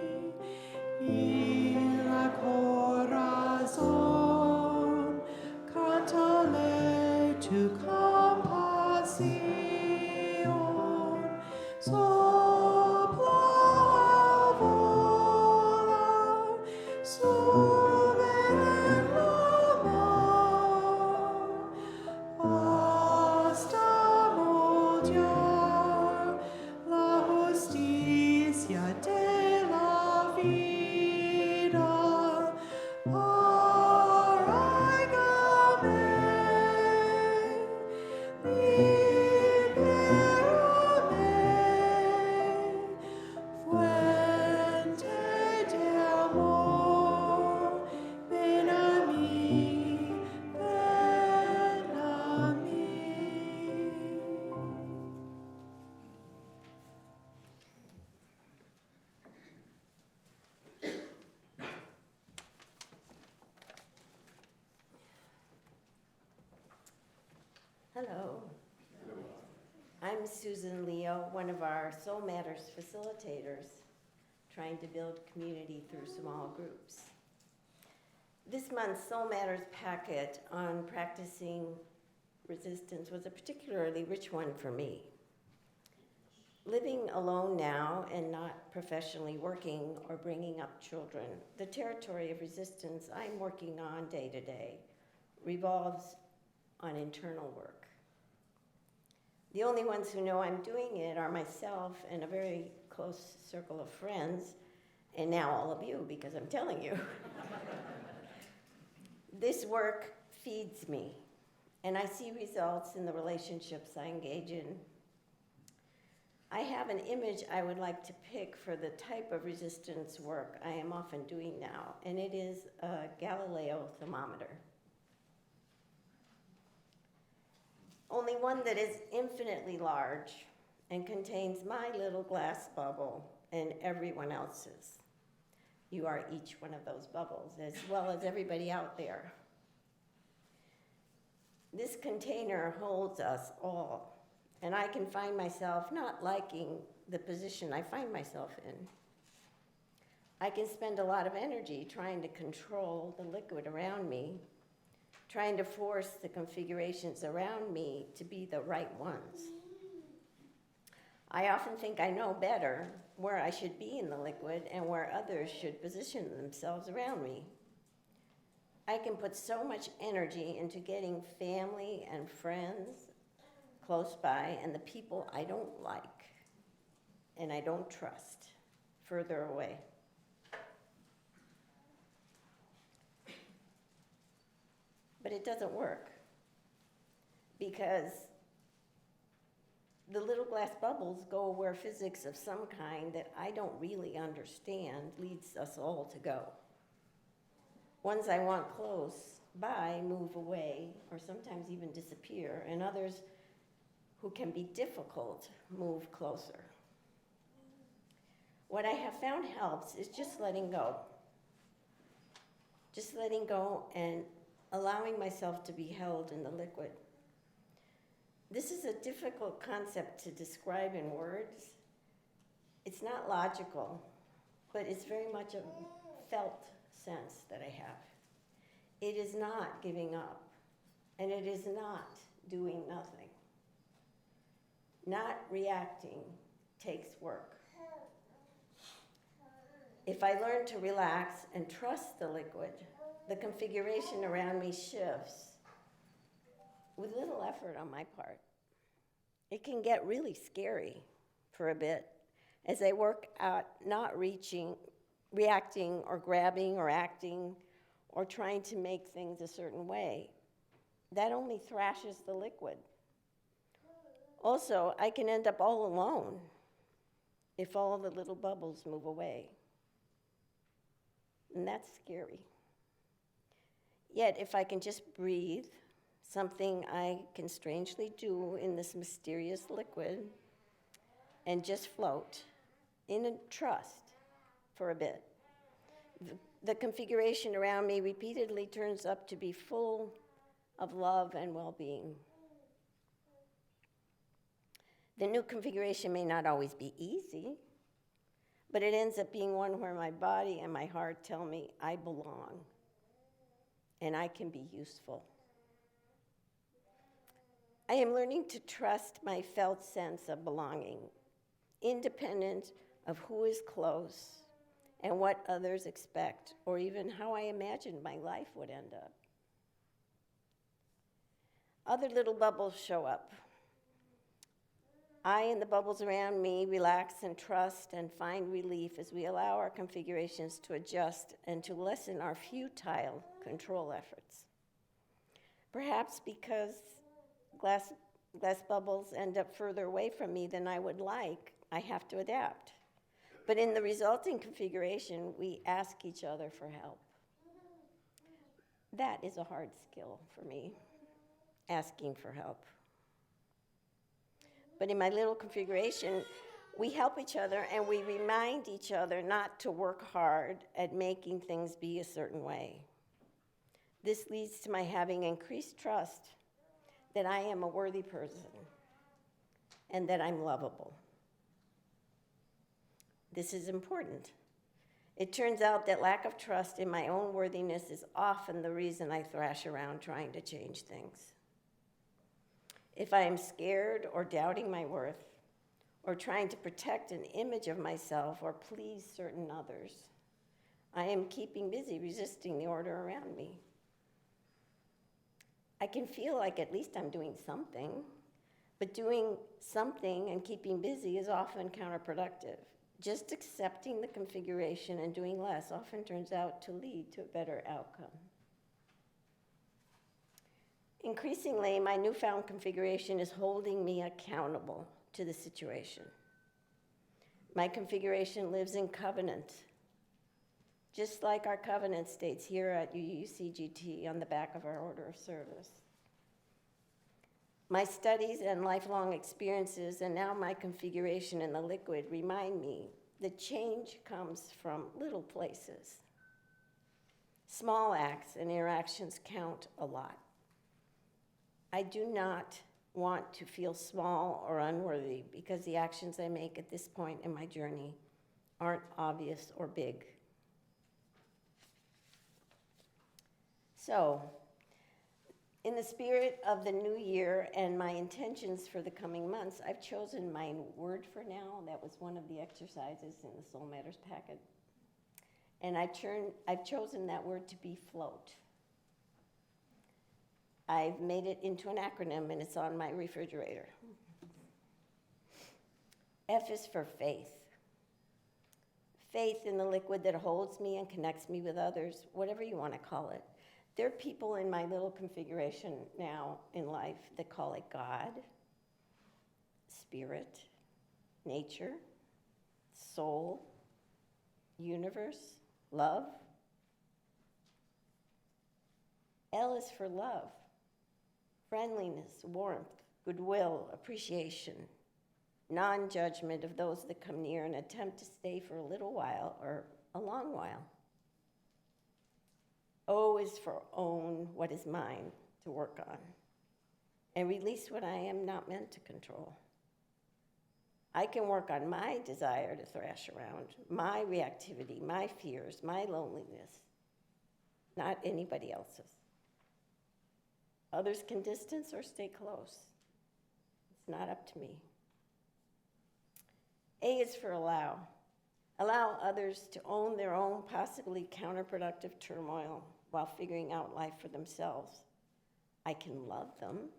Hello. I'm Susan Leo, one of our Soul Matters facilitators, trying to build community through small groups. This month's Soul Matters packet on practicing resistance was a particularly rich one for me. Living alone now and not professionally working or bringing up children, the territory of resistance I'm working on day to day revolves on internal work. The only ones who know I'm doing it are myself and a very close circle of friends, and now all of you, because I'm telling you. This work feeds me, and I see results in the relationships I engage in. I have an image I would like to pick for the type of resistance work I am often doing now, and it is a Galileo thermometer. Only one that is infinitely large and contains my little glass bubble and everyone else's. You are each one of those bubbles, as well as everybody out there. This container holds us all, and I can find myself not liking the position I find myself in. I can spend a lot of energy trying to control the liquid around me, trying to force the configurations around me to be the right ones. I often think I know better where I should be in the liquid and where others should position themselves around me. I can put so much energy into getting family and friends close by and the people I don't like and I don't trust further away. But it doesn't work because the little glass bubbles go where physics of some kind that I don't really understand leads us all to go. Ones I want close by move away or sometimes even disappear, and others who can be difficult move closer. What I have found helps is just letting go. Just letting go and allowing myself to be held in the liquid. This is a difficult concept to describe in words. It's not logical, but it's very much a felt sense that I have. It is not giving up, and it is not doing nothing. Not reacting takes work. If I learn to relax and trust the liquid, the configuration around me shifts with little effort on my part. It can get really scary for a bit as I work at not reacting or grabbing or acting or trying to make things a certain way. That only thrashes the liquid. Also, I can end up all alone if all the little bubbles move away. And that's scary. Yet, if I can just breathe, something I can strangely do in this mysterious liquid, and just float in a trust for a bit, the configuration around me repeatedly turns up to be full of love and well-being. The new configuration may not always be easy, but it ends up being one where my body and my heart tell me I belong and I can be useful. I am learning to trust my felt sense of belonging, independent of who is close and what others expect, or even how I imagined my life would end up. Other little bubbles show up. I and the bubbles around me relax and trust and find relief as we allow our configurations to adjust and to lessen our futile control efforts. Perhaps because glass bubbles end up further away from me than I would like, I have to adapt. But in the resulting configuration, we ask each other for help. That is a hard skill for me, asking for help. But in my little configuration, we help each other and we remind each other not to work hard at making things be a certain way. This leads to my having increased trust that I am a worthy person and that I'm lovable. This is important. It turns out that lack of trust in my own worthiness is often the reason I thrash around trying to change things. If I am scared or doubting my worth, or trying to protect an image of myself or please certain others, I am keeping busy resisting the order around me. I can feel like at least I'm doing something, but doing something and keeping busy is often counterproductive. Just accepting the configuration and doing less often turns out to lead to a better outcome. Increasingly, my newfound configuration is holding me accountable to the situation. My configuration lives in covenant, just like our covenant states here at UUCGT on the back of our order of service. My studies and lifelong experiences, and now my configuration in the liquid, remind me that change comes from little places. Small acts and interactions count a lot. I do not want to feel small or unworthy because the actions I make at this point in my journey aren't obvious or big. So, in the spirit of the new year and my intentions for the coming months, I've chosen my word for now. That was one of the exercises in the Soul Matters packet. And I've chosen that word to be float. I've made it into an acronym, and it's on my refrigerator. F is for faith. Faith in the liquid that holds me and connects me with others, whatever you want to call it. There are people in my little configuration now in life that call it God, spirit, nature, soul, universe, love. L is for love. Friendliness, warmth, goodwill, appreciation, non-judgment of those that come near and attempt to stay for a little while or a long while. O is for own what is mine to work on and release what I am not meant to control. I can work on my desire to thrash around, my reactivity, my fears, my loneliness, not anybody else's. Others can distance or stay close. It's not up to me. A is for allow. Allow others to own their own possibly counterproductive turmoil while figuring out life for themselves. I can love them.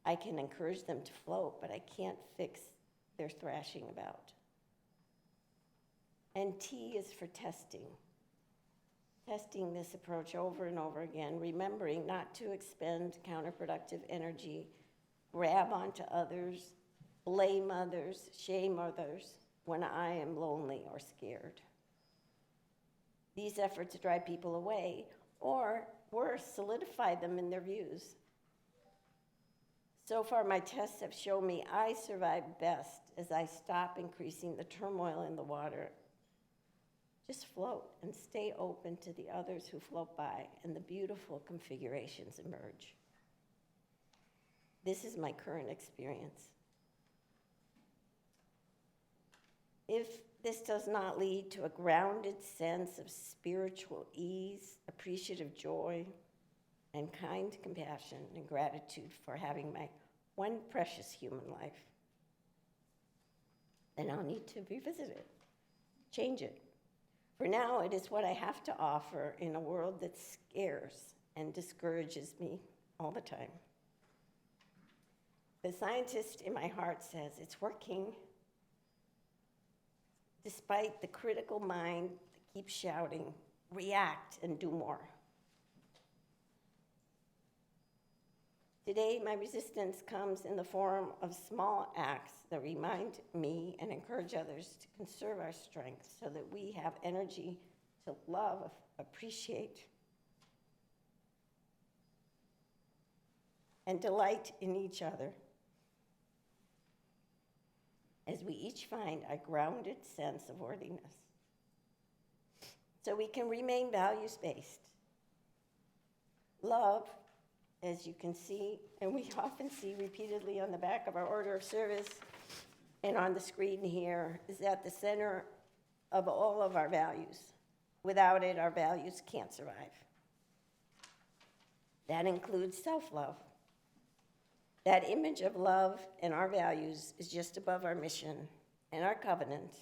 I can encourage them to float, but I can't fix their thrashing about. And T is for testing. Testing this approach over and over again, remembering not to expend counterproductive energy, grab onto others, blame others, shame others when I am lonely or scared. These efforts drive people away, or worse, solidify them in their views. So far, my tests have shown me I survive best as I stop increasing the turmoil in the water. Just float and stay open to the others who float by, and the beautiful configurations emerge. This is my current experience. If this does not lead to a grounded sense of spiritual ease, appreciative joy, and kind compassion and gratitude for having my one precious human life, then I'll need to revisit it, change it. For now, it is what I have to offer in a world that scares and discourages me all the time. The scientist in my heart says it's working, despite the critical mind that keeps shouting, react and do more. Today, my resistance comes in the form of small acts that remind me and encourage others to conserve our strength so that we have energy to love, appreciate, and delight in each other as we each find a grounded sense of worthiness. So we can remain values-based, love, as you can see, and we often see repeatedly on the back of our order of service and on the screen here, is at the center of all of our values. Without it, our values can't survive. That includes self-love. That image of love and our values is just above our mission and our covenant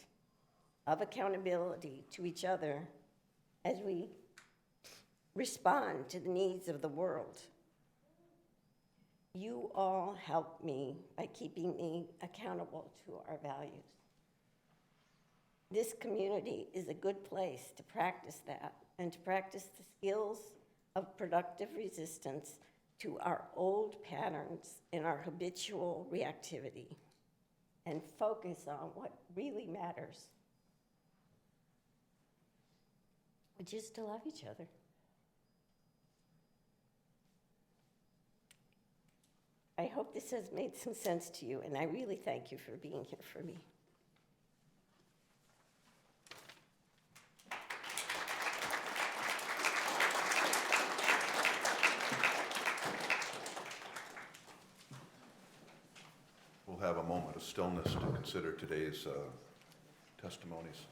of accountability to each other as we respond to the needs of the world. You all help me by keeping me accountable to our values. This community is a good place to practice that and to practice the skills of productive resistance to our old patterns and our habitual reactivity and focus on what really matters, which is to love each other. I hope this has made some sense to you, and I really thank you for being here for me. We'll have a moment of stillness to consider today's testimonies.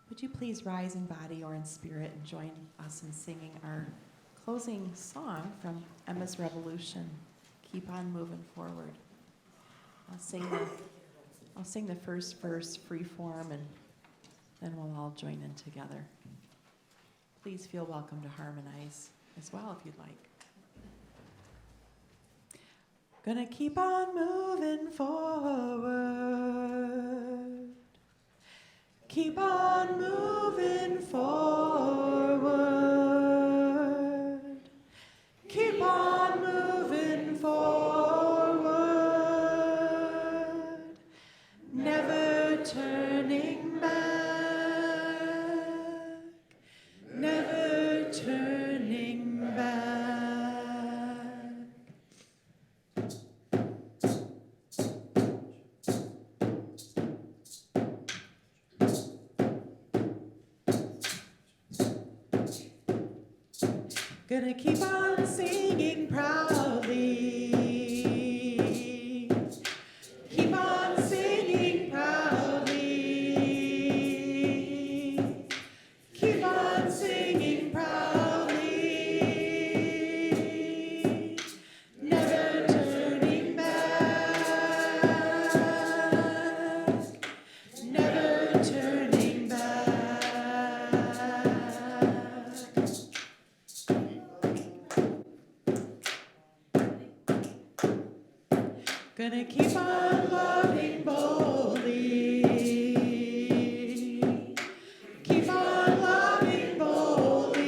Would you please rise in body or in spirit and join us in singing our closing song from Emma's Revolution, Keep On Moving Forward. I'll sing the first verse free form, and then we'll all join in together. Please feel welcome to harmonize as well if you'd like. Gonna keep on moving forward. Keep on moving forward. Keep on moving forward. Never turning back. Never turning back. Gonna keep on singing proudly. Keep on singing proudly. Keep on singing proudly. Never turning back. Never turning back. Gonna keep on loving boldly. Keep on loving boldly.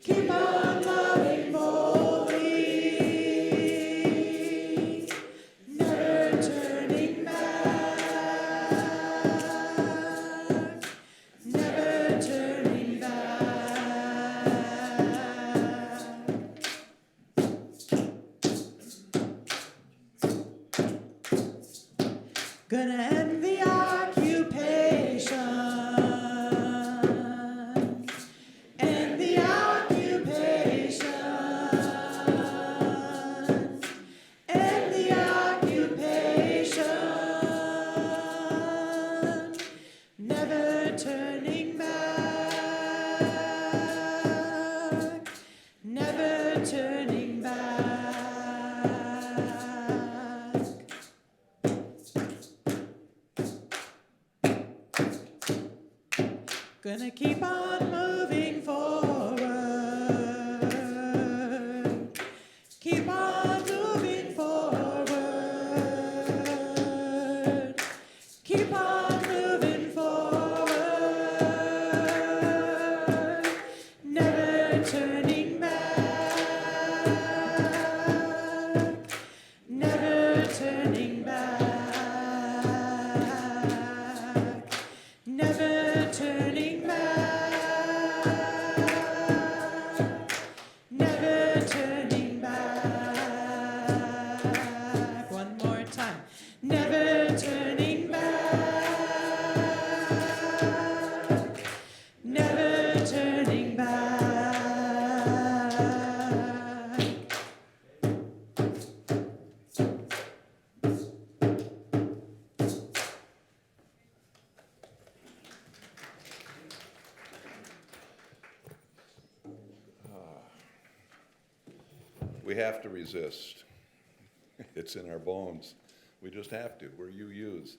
Keep on loving boldly. Never turning back. Never turning back. Gonna end the occupation. End the occupation. End the occupation. Never turning back. Never turning back. Gonna keep on moving forward. Keep on moving forward. Keep on moving forward. Never turning back. turning back, never turning back. One more time, never turning back, never turning back. We have to resist. It's in our bones. We just have to. We're UUs.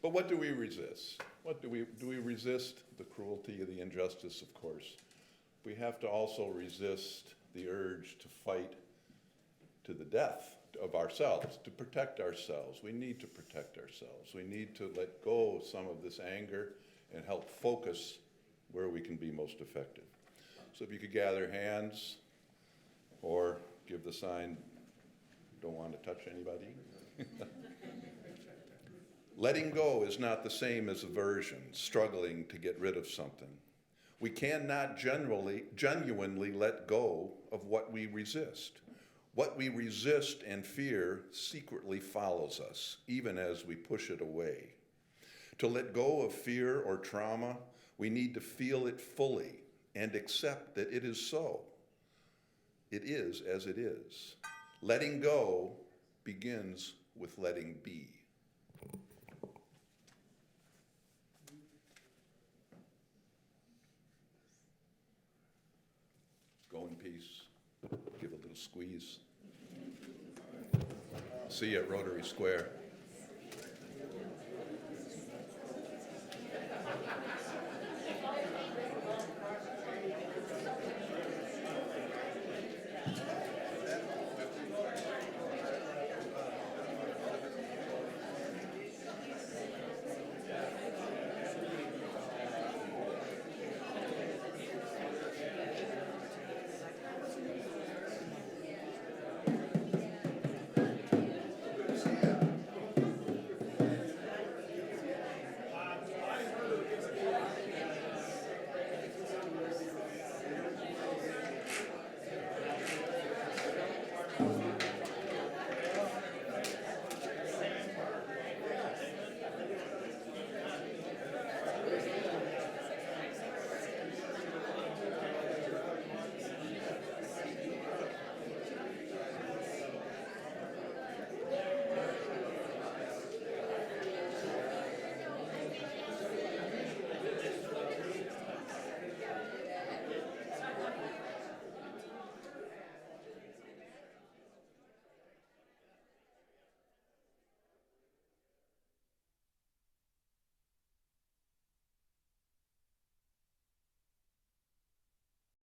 But what do we resist? What do we resist? The cruelty, the injustice, of course. We have to also resist the urge to fight to the death of ourselves, to protect ourselves. We need to protect ourselves. We need to let go of some of this anger and help focus where we can be most effective. So if you could gather hands or give the sign, don't want to touch anybody. Letting go is not the same as aversion, struggling to get rid of something. We cannot genuinely let go of what we resist. What we resist and fear secretly follows us, even as we push it away. To let go of fear or trauma, we need to feel it fully and accept that it is so. It is as it is. Letting go begins with letting be. Go in peace. Give a little squeeze. See you at Rotary Square.